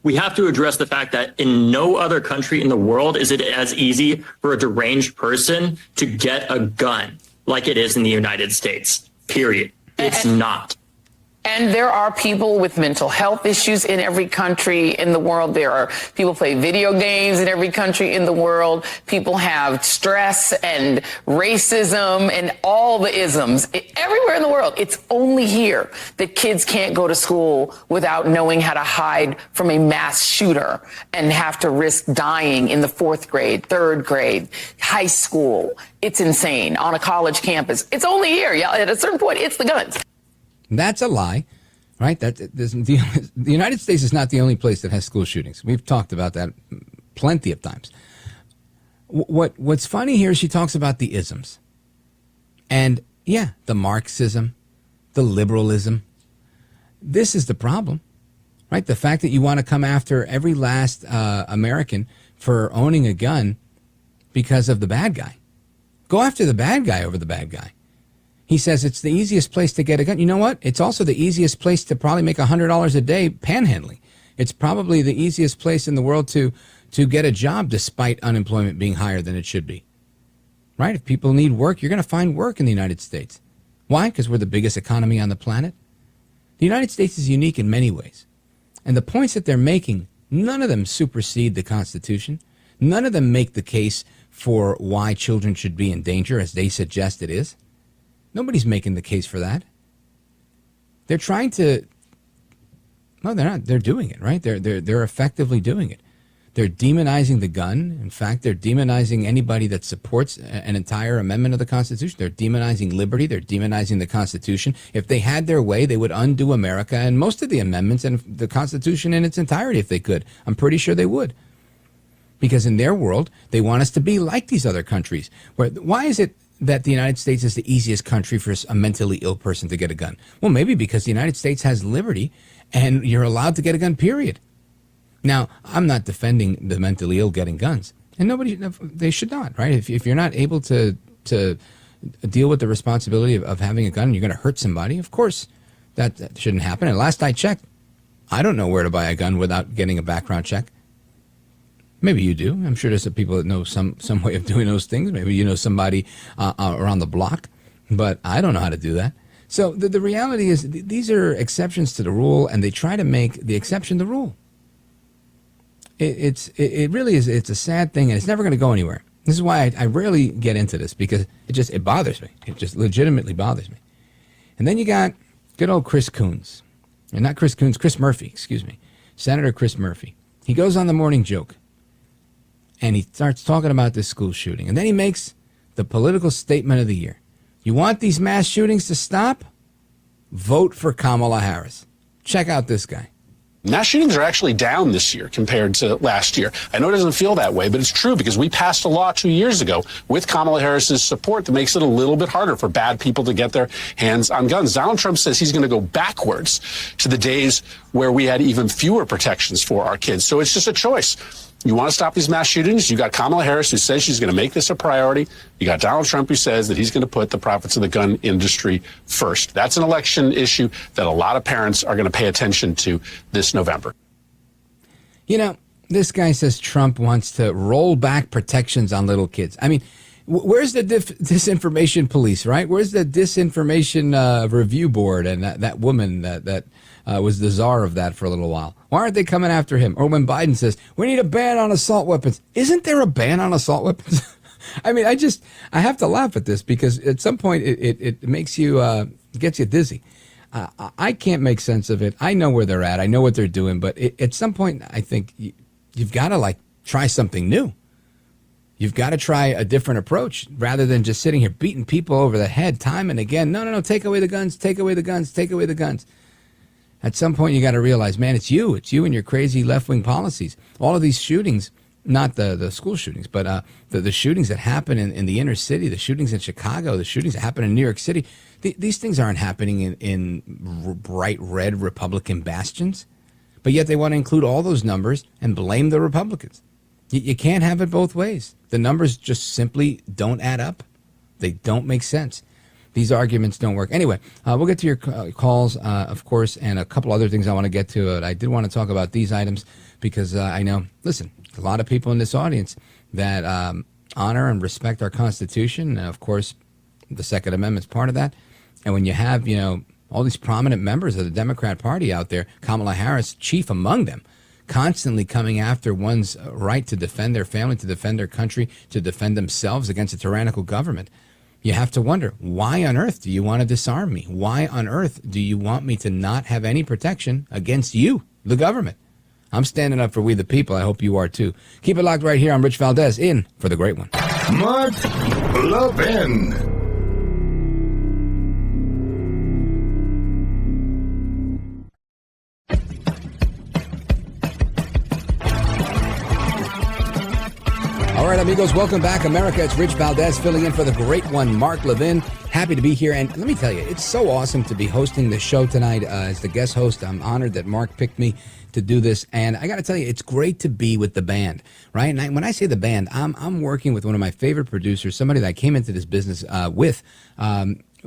We have to address the fact that in no other country in the world is it as easy for a deranged person to get a gun like it is in the United States, period. It's not. And there are people with mental health issues in every country in the world. There are people play video games in every country in the world. People have stress and racism and all the isms everywhere in the world. It's only here that kids can't go to school without knowing how to hide from a mass shooter and have to risk dying in the 4th grade, 3rd grade, high school. It's insane. On a college campus. It's only here. Yeah, at a certain point, it's the guns. That's a lie, right? The United States is not the only place that has school shootings. We've talked about that plenty of times. What's funny here is she talks about the isms. And, yeah, the Marxism, the liberalism. This is the problem, right? The fact that you want to come after every last American for owning a gun because of the bad guy. Go after the bad guy over the bad guy. He says it's the easiest place to get a gun. You know what? It's also the easiest place to probably make $100 a day panhandling. It's probably the easiest place in the world to get a job despite unemployment being higher than it should be. Right? If people need work, you're going to find work in the United States. Why? Because we're the biggest economy on the planet. The United States is unique in many ways. And the points that they're making, none of them supersede the Constitution. None of them make the case for why children should be in danger, as they suggest it is. Nobody's making the case for that. They're trying to. No, they're not. They're doing it, right? They're effectively doing it. They're demonizing the gun. In fact, they're demonizing anybody that supports an entire amendment of the Constitution. They're demonizing liberty. They're demonizing the Constitution. If they had their way, they would undo America and most of the amendments and the Constitution in its entirety if they could. I'm pretty sure they would. Because in their world, they want us to be like these other countries. Why is it that the United States is the easiest country for a mentally ill person to get a gun? Well, maybe because the United States has liberty and you're allowed to get a gun, period. Now, I'm not defending the mentally ill getting guns. And they should not, right? If you're not able to deal with the responsibility of having a gun and you're going to hurt somebody, of course, that shouldn't happen. And last I checked, I don't know where to buy a gun without getting a background check. Maybe you do. I'm sure there's some people that know some way of doing those things. Maybe you know somebody around the block, but I don't know how to do that. So the reality is these are exceptions to the rule, and they try to make the exception the rule. It really is. It's a sad thing, and it's never going to go anywhere. This is why I rarely get into this, because it bothers me. It just legitimately bothers me. And then you got good old Chris Coons, and not Chris Coons, Chris Murphy, excuse me, Senator Chris Murphy. He goes on the Morning Joke. And he starts talking about this school shooting. And then he makes the political statement of the year. You want these mass shootings to stop? Vote for Kamala Harris. Check out this guy. Mass shootings are actually down this year compared to last year. I know it doesn't feel that way, but it's true because we passed a law 2 years ago with Kamala Harris's support that makes it a little bit harder for bad people to get their hands on guns. Donald Trump says he's going to go backwards to the days where we had even fewer protections for our kids. So it's just a choice. You want to stop these mass shootings? You got Kamala Harris, who says she's going to make this a priority. You got Donald Trump, who says that he's going to put the profits of the gun industry first. That's an election issue that a lot of parents are going to pay attention to this November. You know, this guy says Trump wants to roll back protections on little kids. I mean, where's the disinformation police, right? Where's the disinformation review board and that woman that was the czar of that for a little while? Why aren't they coming after him? Or when Biden says, we need a ban on assault weapons. Isn't there a ban on assault weapons? I mean, I have to laugh at this because at some point it makes you, gets you dizzy. I can't make sense of it. I know where they're at. I know what they're doing. But at some point, I think you've got to try something new. You've got to try a different approach rather than just sitting here beating people over the head time and again. No, take away the guns, take away the guns, take away the guns. At some point, you got to realize, man, it's you and your crazy left-wing policies. All of these shootings not the school shootings, but the shootings that happen in the inner city, the shootings in Chicago, the shootings that happen in New York City. These things aren't happening in bright red Republican bastions, but yet they want to include all those numbers and blame the Republicans. You can't have it both ways. The numbers just simply don't add up. They don't make sense. These arguments don't work. Anyway, we'll get to your calls, of course, and a couple other things I want to get to. I did want to talk about these items because I know, listen, a lot of people in this audience that honor and respect our Constitution. And of course, the Second Amendment is part of that. And when you have, all these prominent members of the Democrat Party out there, Kamala Harris, chief among them, constantly coming after one's right to defend their family, to defend their country, to defend themselves against a tyrannical government, you have to wonder, why on earth do you want to disarm me? Why on earth do you want me to not have any protection against you, the government? I'm standing up for we the people. I hope you are too. Keep it locked right here. I'm Rich Valdes, in for the great one. Mark Levin. All right, amigos, welcome back, America. It's Rich Valdes filling in for the great one, Mark Levin. Happy to be here. And let me tell you, it's so awesome to be hosting the show tonight as the guest host. I'm honored that Mark picked me to do this. And I got to tell you, it's great to be with the band, right? And when I say the band, I'm working with one of my favorite producers, somebody that I came into this business with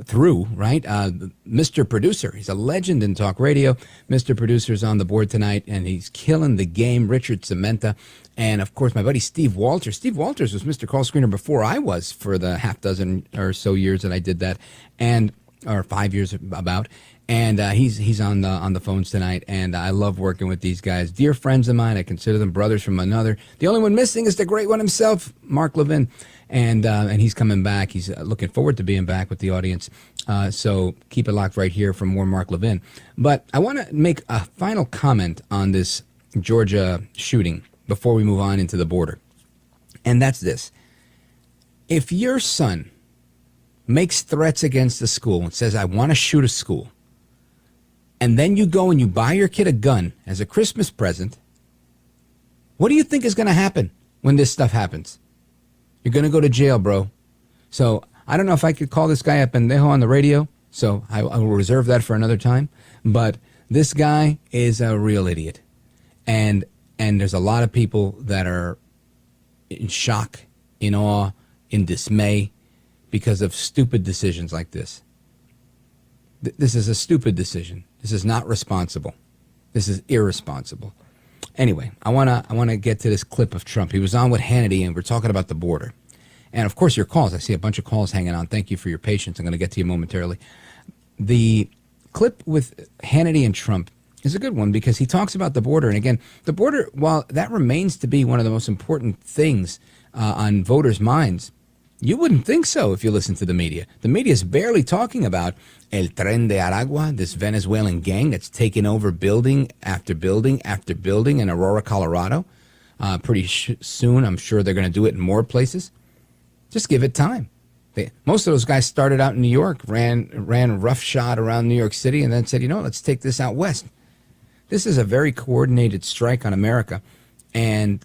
through, right? Mr. Producer. He's a legend in talk radio. Mr. Producer's on the board tonight, and he's killing the game. Richard Cementa. And, of course, my buddy Steve Walters. Steve Walters was Mr. Call Screener before I was for the half dozen or so years that I did that, or 5 years about. And he's on the phones tonight, and I love working with these guys. Dear friends of mine, I consider them brothers from another. The only one missing is the great one himself, Mark Levin, and he's coming back. He's looking forward to being back with the audience. So keep it locked right here for more Mark Levin. But I want to make a final comment on this Georgia shooting before we move on into the border. And that's this. If your son makes threats against the school and says, I want to shoot a school, and then you go and you buy your kid a gun as a Christmas present, what do you think is going to happen when this stuff happens? You're going to go to jail, bro. So I don't know if I could call this guy a pendejo on the radio, so I will reserve that for another time. But this guy is a real idiot. And there's a lot of people that are in shock, in awe, in dismay because of stupid decisions like this. This is a stupid decision. This is not responsible. This is irresponsible. Anyway, I wanna get to this clip of Trump. He was on with Hannity, and we're talking about the border. And, of course, your calls. I see a bunch of calls hanging on. Thank you for your patience. I'm going to get to you momentarily. The clip with Hannity and Trump is a good one because he talks about the border. And, again, the border, while that remains to be one of the most important things on voters' minds, you wouldn't think so if you listen to the media. The media is barely talking about El Tren de Aragua, this Venezuelan gang that's taken over building after building after building in Aurora, Colorado. Pretty soon, I'm sure they're going to do it in more places. Just give it time. Most of those guys started out in New York, ran roughshod around New York City, and then said, let's take this out west. This is a very coordinated strike on America. And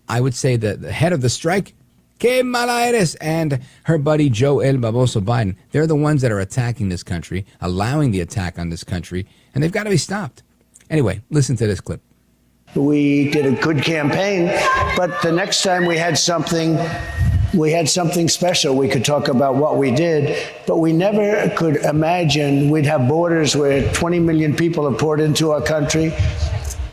I would say that the head of the strike, Kamala Harris, and her buddy Joe El Baboso Biden, they're the ones that are attacking this country, allowing the attack on this country, and they've got to be stopped. Anyway, listen to this clip. We did a good campaign, but the next time we had something special. We could talk about what we did, but we never could imagine we'd have borders where 20 million people are poured into our country.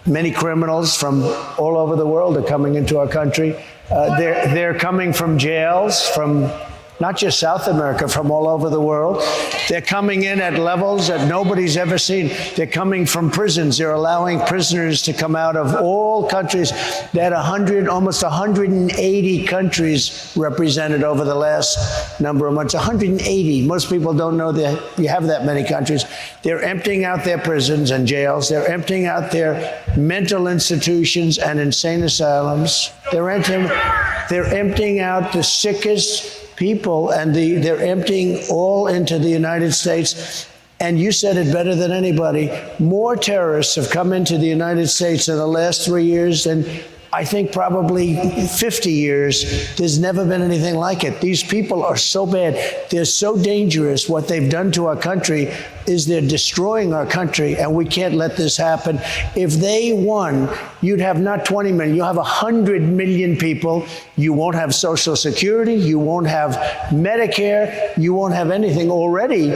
Many criminals from all over the world are coming into our country. They're coming from jails, from not just South America, from all over the world. They're coming in at levels that nobody's ever seen. They're coming from prisons. They're allowing prisoners to come out of all countries. They had almost 180 countries represented over the last number of months. 180. Most people don't know that you have that many countries. They're emptying out their prisons and jails. They're emptying out their mental institutions and insane asylums. They're emptying out the sickest people, and they're emptying all into the United States. And you said it better than anybody. More terrorists have come into the United States in the last 3 years than I think probably 50 years, there's never been anything like it. These people are so bad. They're so dangerous. What they've done to our country is they're destroying our country, and we can't let this happen. If they won, you'd have not 20 million, you'll have 100 million people. You won't have Social Security, you won't have Medicare, you won't have anything. Already,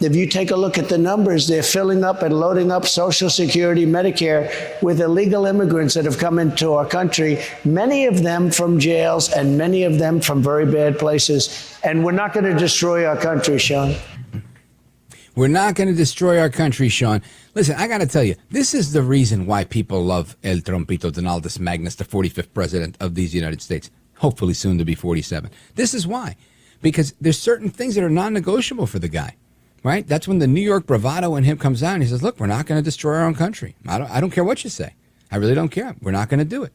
if you take a look at the numbers, they're filling up and loading up Social Security, Medicare with illegal immigrants that have come into our country, many of them from jails and many of them from very bad places. And we're not going to destroy our country, Sean. We're not going to destroy our country, Sean. Listen, I got to tell you, this is the reason why people love El Trompito Donaldus Magnus, the 45th president of these United States, hopefully soon to be 47. This is why. Because there's certain things that are non-negotiable for the guy, right? That's when the New York bravado in him comes out and he says, look, we're not going to destroy our own country. I don't care what you say. I really don't care. We're not going to do it.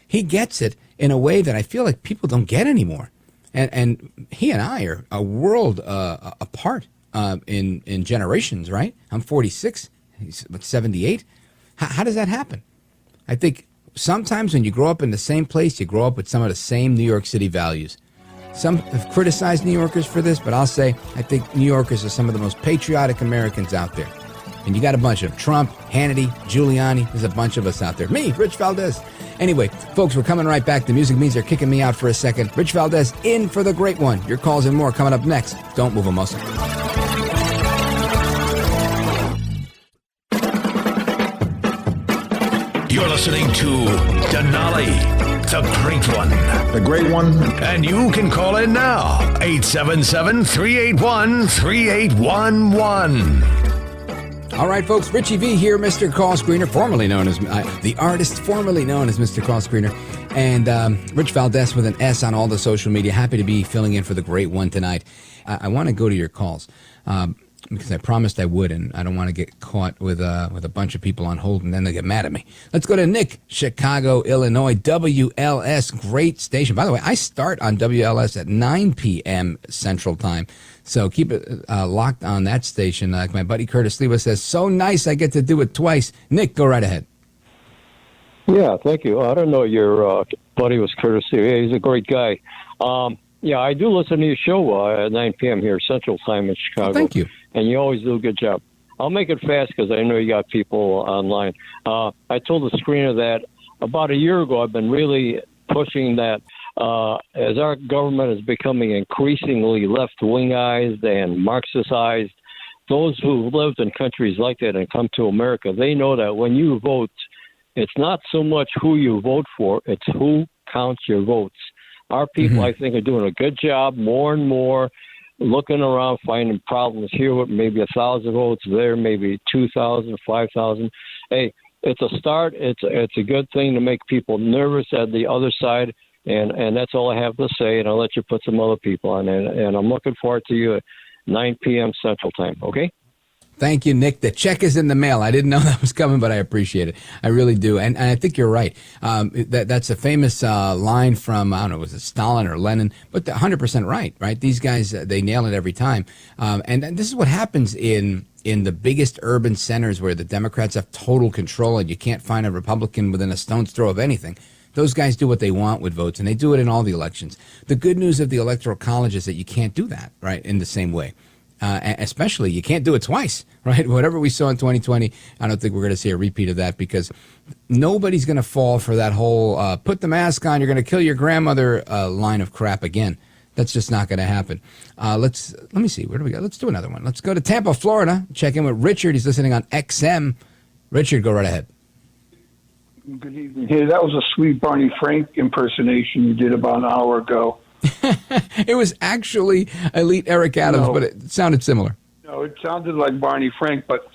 He gets it in a way that I feel like people don't get anymore. And he and I are a world apart. In generations, right? I'm 46. He's 78. How does that happen? I think sometimes when you grow up in the same place, you grow up with some of the same New York City values. Some have criticized New Yorkers for this, but I'll say I think New Yorkers are some of the most patriotic Americans out there. And you got a bunch of them. Trump, Hannity, Giuliani. There's a bunch of us out there. Me, Rich Valdes. Anyway, folks, we're coming right back. The music means they're kicking me out for a second. Rich Valdes in for the great one. Your calls and more coming up next. Don't move a muscle. You're listening to Denali, the great one. The great one. And you can call in now. 877-381-3811. All right, folks. Richie V here, Mr. Call Screener, formerly known as the artist, formerly known as Mr. Call Screener. And Rich Valdes with an S on all the social media. Happy to be filling in for the great one tonight. I want to go to your calls. Because I promised I would, and I don't want to get caught with a bunch of people on hold, and then they get mad at me. Let's go to Nick, Chicago, Illinois, WLS, great station. By the way, I start on WLS at 9 p.m. Central Time, so keep it locked on that station. Like my buddy Curtis Leva says, so nice I get to do it twice. Nick, go right ahead. Yeah, thank you. I don't know your buddy was Curtis Leva. He's a great guy. Yeah, I do listen to your show at 9 p.m. here Central Time in Chicago. Oh, thank you. And you always do a good job. I'll make it fast because I know you got people online. I told the screener that about a year ago I've been really pushing that as our government is becoming increasingly left-wingized and Marxistized, those who lived in countries like that and come to America, they know that when you vote, it's not so much who you vote for, it's who counts your votes. Our people, I think, are doing a good job more and more looking around, finding problems here with maybe 1,000 votes, there maybe 2,000, 5,000. Hey, it's a start. It's a good thing to make people nervous at the other side, and that's all I have to say, and I'll let you put some other people on, and I'm looking forward to you at 9 p.m. Central Time, okay? Thank you, Nick. The check is in the mail. I didn't know that was coming, but I appreciate it. I really do. And I think you're right. That's a famous line from, I don't know, was it Stalin or Lenin? But 100% right? These guys, they nail it every time. And this is what happens in the biggest urban centers where the Democrats have total control and you can't find a Republican within a stone's throw of anything. Those guys do what they want with votes, and they do it in all the elections. The good news of the Electoral College is that you can't do that, right, in the same way. Especially, you can't do it twice, right? Whatever we saw in 2020, I don't think we're going to see a repeat of that because nobody's going to fall for that whole put the mask on, you're going to kill your grandmother line of crap again. That's just not going to happen. Let me see. Where do we go? Let's do another one. Let's go to Tampa, Florida. Check in with Richard. He's listening on XM. Richard, go right ahead. Good evening. Hey, that was a sweet Barney Frank impersonation you did about an hour ago. It was actually Elite Eric Adams, but it sounded similar. No, it sounded like Barney Frank, but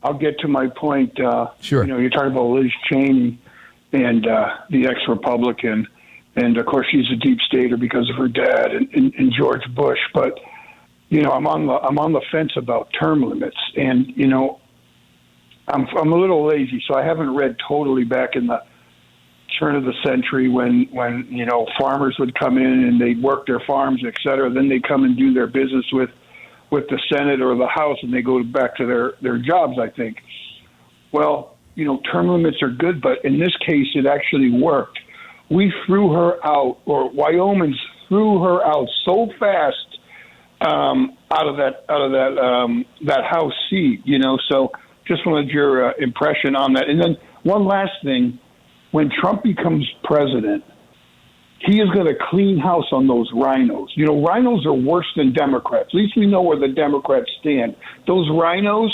I'll get to my point. Sure. You're talking about Liz Cheney and the ex-Republican, and of course she's a deep stater because of her dad and George Bush. But I'm on the fence about term limits, and I'm a little lazy, so I haven't read totally back in the turn of the century when farmers would come in and they'd work their farms, et cetera. Then they come and do their business with the Senate or the House, and they go back to their jobs, I think. Well, term limits are good, but in this case, it actually worked. We threw her out, or Wyoming threw her out so fast out of that House seat. So just wanted your impression on that. And then one last thing: when Trump becomes president, he is going to clean house on those rhinos. Rhinos are worse than Democrats. At least we know where the Democrats stand. Those rhinos,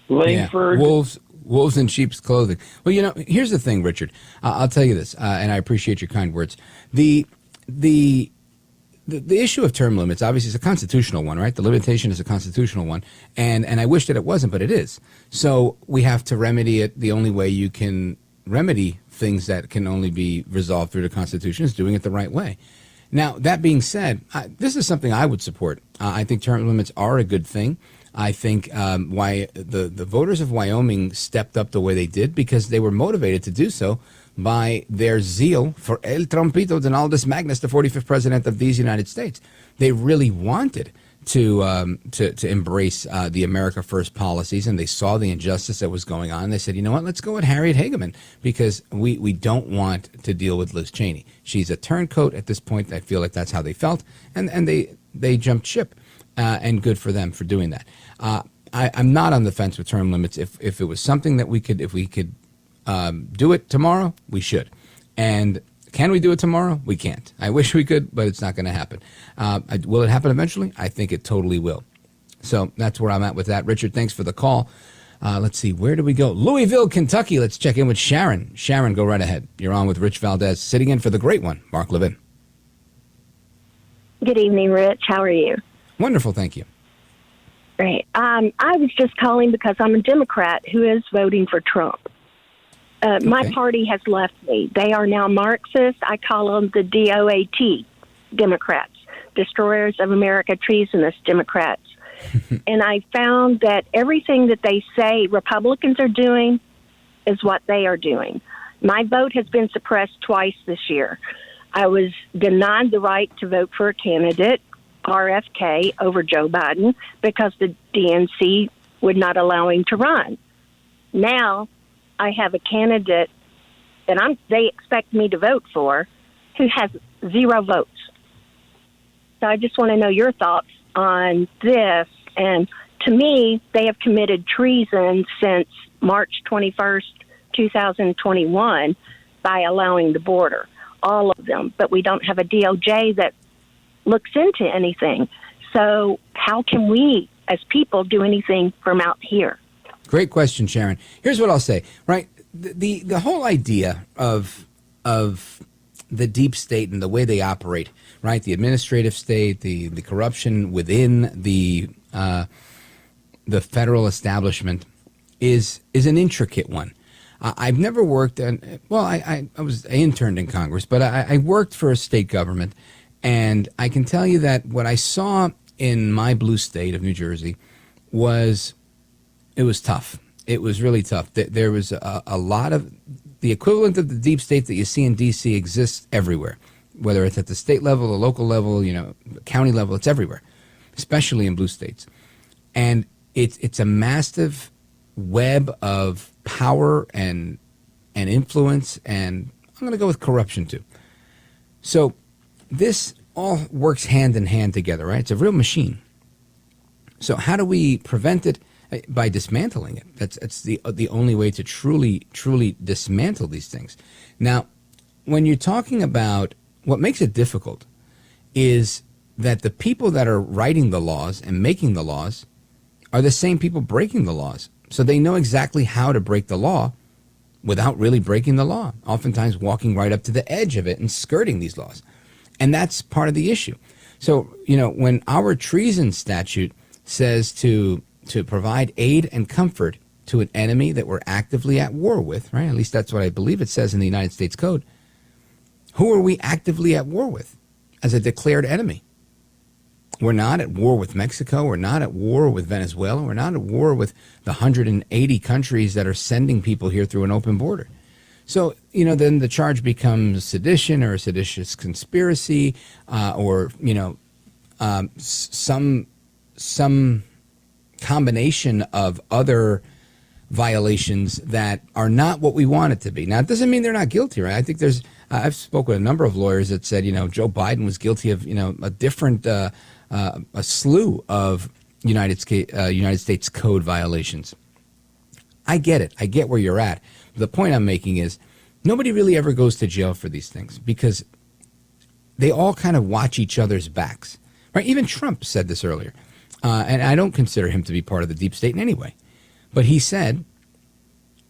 Langford. Yeah. Wolves in sheep's clothing. Well, here's the thing, Richard. I'll tell you this, and I appreciate your kind words. The issue of term limits, obviously, is a constitutional one, right? The limitation is a constitutional one, and I wish that it wasn't, but it is. So we have to remedy it. The only way you can remedy things that can only be resolved through the Constitution is doing it the right way. Now, that being said, this is something I would support. I think term limits are a good thing. I think why the voters of Wyoming stepped up the way they did because they were motivated to do so by their zeal for El Trompito Donaldus Magnus, the 45th president of these United States. They really wanted to embrace the America First policies, and they saw the injustice that was going on. They said, you know what, let's go with Harriet Hageman because we don't want to deal with Liz Cheney. She's a turncoat at this point. I feel like that's how they felt, and they jumped ship. And good for them for doing that. I'm not on the fence with term limits. If it was something that we could do it tomorrow, we should. And can we do it tomorrow? We can't. I wish we could, but it's not going to happen. Will it happen eventually? I think it totally will. So that's where I'm at with that. Richard, thanks for the call. Let's see, where do we go? Louisville, Kentucky. Let's check in with Sharon. Sharon, go right ahead. You're on with Rich Valdes, sitting in for the great one, Mark Levin. Good evening, Rich. How are you? Wonderful, thank you. Great. I was just calling because I'm a Democrat who is voting for Trump. My party has left me. They are now Marxist. I call them the DOAT Democrats, Destroyers of America, Treasonous Democrats. And I found that everything that they say Republicans are doing is what they are doing. My vote has been suppressed twice this year. I was denied the right to vote for a candidate, RFK, over Joe Biden because the DNC would not allow him to run. Now I have a candidate that they expect me to vote for who has 0 votes. So I just want to know your thoughts on this. And to me, they have committed treason since March 21st, 2021 by allowing the border, all of them. But we don't have a DOJ that looks into anything. So how can we as people do anything from out here? Great question, Sharon. Here's what I'll say, right? The whole idea of the deep state and the way they operate, right? The administrative state, the corruption within the federal establishment is an intricate one. I've never worked I interned in Congress, but I worked for a state government. And I can tell you that what I saw in my blue state of New Jersey was tough. It was really tough. There was a lot of the equivalent of the deep state that you see in D.C. exists everywhere, whether it's at the state level, the local level, county level. It's everywhere, especially in blue states. And it's a massive web of power and influence, and I'm going to go with corruption too. So this all works hand in hand together, right? It's a real machine. So how do we prevent it? By dismantling it. That's the only way to truly dismantle these things. Now, when you're talking about what makes it difficult is that the people that are writing the laws and making the laws are the same people breaking the laws. So they know exactly how to break the law without really breaking the law, oftentimes walking right up to the edge of it and skirting these laws. And that's part of the issue. So, when our treason statute says to provide aid and comfort to an enemy that we're actively at war with, right? At least that's what I believe it says in the United States Code. Who are we actively at war with as a declared enemy? We're not at war with Mexico. We're not at war with Venezuela. We're not at war with the 180 countries that are sending people here through an open border. So, then the charge becomes sedition or a seditious conspiracy or some combination of other violations that are not what we want it to be. Now, it doesn't mean they're not guilty, right? I think I've spoken with a number of lawyers that said, Joe Biden was guilty of, a different, a slew of United States code violations. I get it. I get where you're at. The point I'm making is nobody really ever goes to jail for these things because they all kind of watch each other's backs, right? Even Trump said this earlier, and I don't consider him to be part of the deep state in any way. But he said,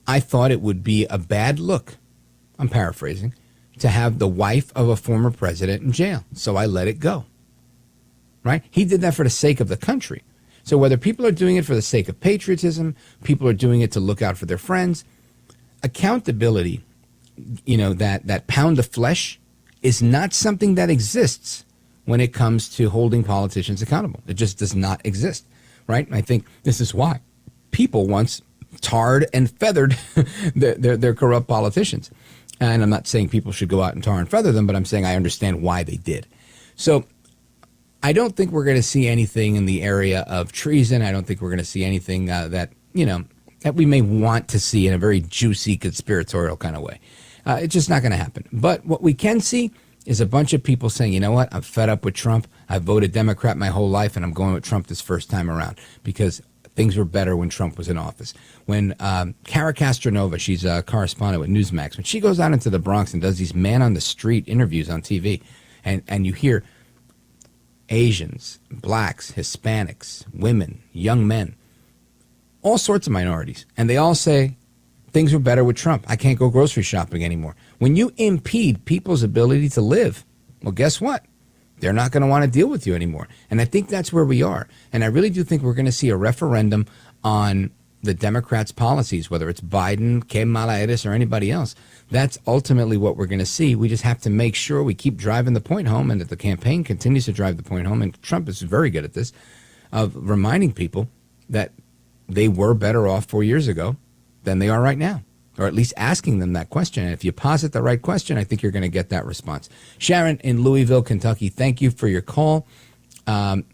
I thought it would be a bad look, I'm paraphrasing, to have the wife of a former president in jail. So I let it go. Right? He did that for the sake of the country. So whether people are doing it for the sake of patriotism, people are doing it to look out for their friends, accountability, that pound of flesh is not something that exists when it comes to holding politicians accountable. It just does not exist. Right? And I think this is why people once tarred and feathered their corrupt politicians. And I'm not saying people should go out and tar and feather them, but I'm saying I understand why they did. So I don't think we're going to see anything in the area of treason. I don't think we're going to see anything that we may want to see in a very juicy conspiratorial kind of way. It's just not going to happen. But what we can see is a bunch of people saying, you know what, I'm fed up with Trump. I voted Democrat my whole life, and I'm going with Trump this first time around because things were better when Trump was in office. When Cara Castronova, she's a correspondent with Newsmax, when she goes out into the Bronx and does these man-on-the-street interviews on TV, and you hear Asians, blacks, Hispanics, women, young men, all sorts of minorities, and they all say things were better with Trump. I can't go grocery shopping anymore. When you impede people's ability to live, well, guess what? They're not going to want to deal with you anymore. And I think that's where we are. And I really do think we're going to see a referendum on the Democrats' policies, whether it's Biden, Kamala, or anybody else. That's ultimately what we're going to see. We just have to make sure we keep driving the point home and that the campaign continues to drive the point home. And Trump is very good at this, of reminding people that they were better off 4 years ago than they are right now. Or at least asking them that question. And if you posit the right question, I think you're going to get that response. Sharon in Louisville, Kentucky, thank you for your call. I'm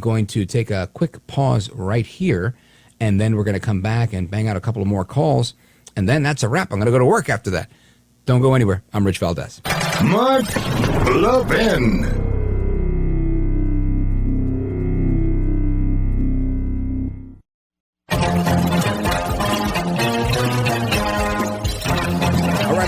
going to take a quick pause right here, and then we're going to come back and bang out a couple of more calls. And then that's a wrap. I'm going to go to work after that. Don't go anywhere. I'm Rich Valdes. Mark Levin.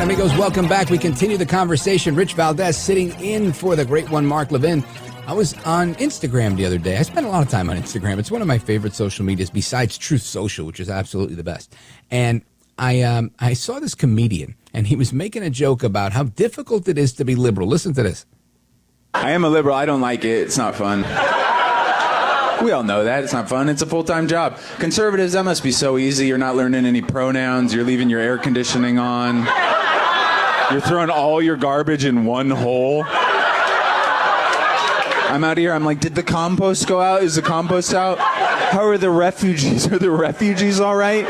Amigos, welcome back. We continue the conversation. Rich Valdes sitting in for the great one, Mark Levin. I was on Instagram the other day. I spend a lot of time on Instagram. It's one of my favorite social medias besides Truth Social, which is absolutely the best. And I saw this comedian, and he was making a joke about how difficult it is to be liberal. Listen to this. I am a liberal. I don't like it. It's not fun. We all know that. It's not fun. It's a full-time job. Conservatives, that must be so easy. You're not learning any pronouns. You're leaving your air conditioning on. You're throwing all your garbage in one hole. I'm out here. I'm like, did the compost go out? Is the compost out? How are the refugees? Are the refugees all right?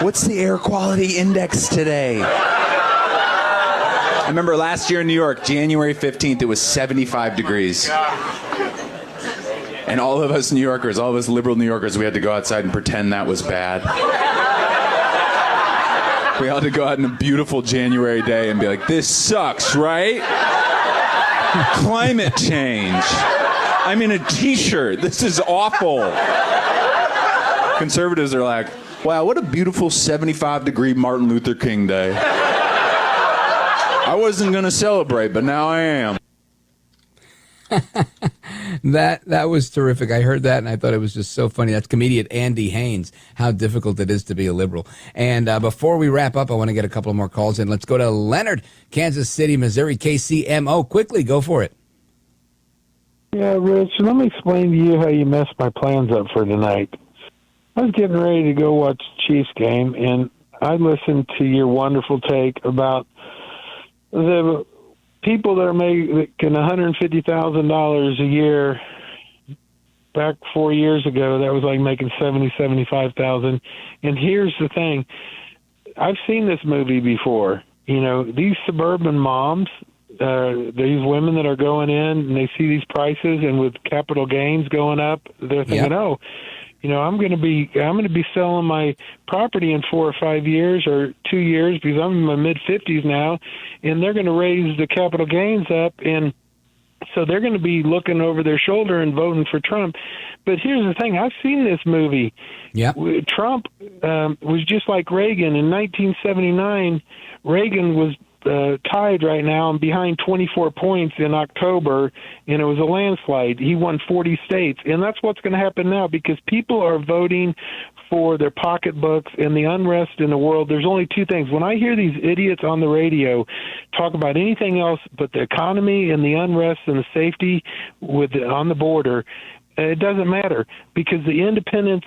What's the air quality index today? I remember last year in New York, January 15th, it was 75 degrees. And all of us New Yorkers, all of us liberal New Yorkers, we had to go outside and pretend that was bad. We had to go out on a beautiful January day and be like, this sucks, right? Climate change. I'm in a t-shirt. This is awful. Conservatives are like, wow, what a beautiful 75-degree Martin Luther King Day. I wasn't going to celebrate, but now I am. That was terrific. I heard that, and I thought it was just so funny. That's comedian Andy Haynes, how difficult it is to be a liberal. And before we wrap up, I want to get a couple of more calls in. Let's go to Leonard, Kansas City, Missouri, KCMO. Quickly, go for it. Yeah, Rich, let me explain to you how you messed my plans up for tonight. I was getting ready to go watch the Chiefs game, and I listened to your wonderful take about the people that are making $150,000 a year. Back 4 years ago, that was like making $75,000. And here's the thing. I've seen this movie before. You know, these suburban moms, these women that are going in and they see these prices, and with capital gains going up, they're thinking, oh, I'm going to be selling my property in 4 or 5 years or 2 years because I'm in my mid-50s now, and they're going to raise the capital gains up, and so they're going to be looking over their shoulder and voting for Trump. But here's the thing. I've seen this movie. Yeah. Trump was just like Reagan. In 1979, Reagan was tied right now and behind 24 points in October, and it was a landslide. He won 40 states, and that's what's going to happen now because people are voting for their pocketbooks and the unrest in the world. There's only two things. When I hear these idiots on the radio talk about anything else but the economy and the unrest and the safety on the border, it doesn't matter because the independents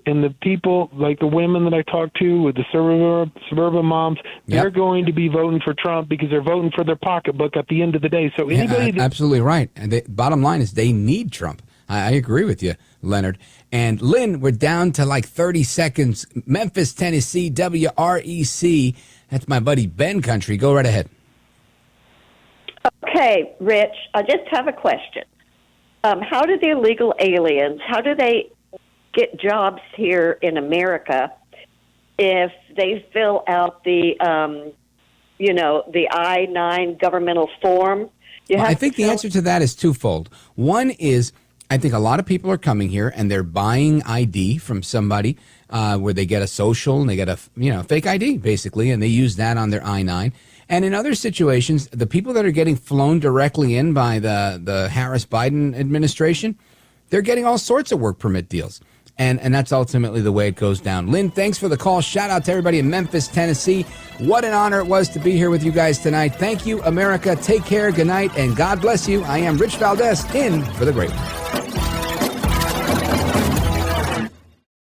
and the people, like the women that I talk to with the suburban moms, they're going to be voting for Trump because they're voting for their pocketbook at the end of the day. So anybody absolutely right. And the bottom line is they need Trump. I agree with you, Leonard. And Lynn, we're down to like 30 seconds. Memphis, Tennessee, WREC. That's my buddy Ben Country. Go right ahead. Okay, Rich, I just have a question. How do the illegal aliens, how do they get jobs here in America if they fill out the, the I-9 governmental form? I think the answer to that is twofold. One is I think a lot of people are coming here and they're buying ID from somebody where they get a social and they get a fake ID, basically, and they use that on their I-9. And in other situations, the people that are getting flown directly in by the Harris-Biden administration, they're getting all sorts of work permit deals. And that's ultimately the way it goes down. Lynn, thanks for the call. Shout out to everybody in Memphis, Tennessee. What an honor it was to be here with you guys tonight. Thank you, America. Take care, good night, and God bless you. I am Rich Valdes, in for the great one.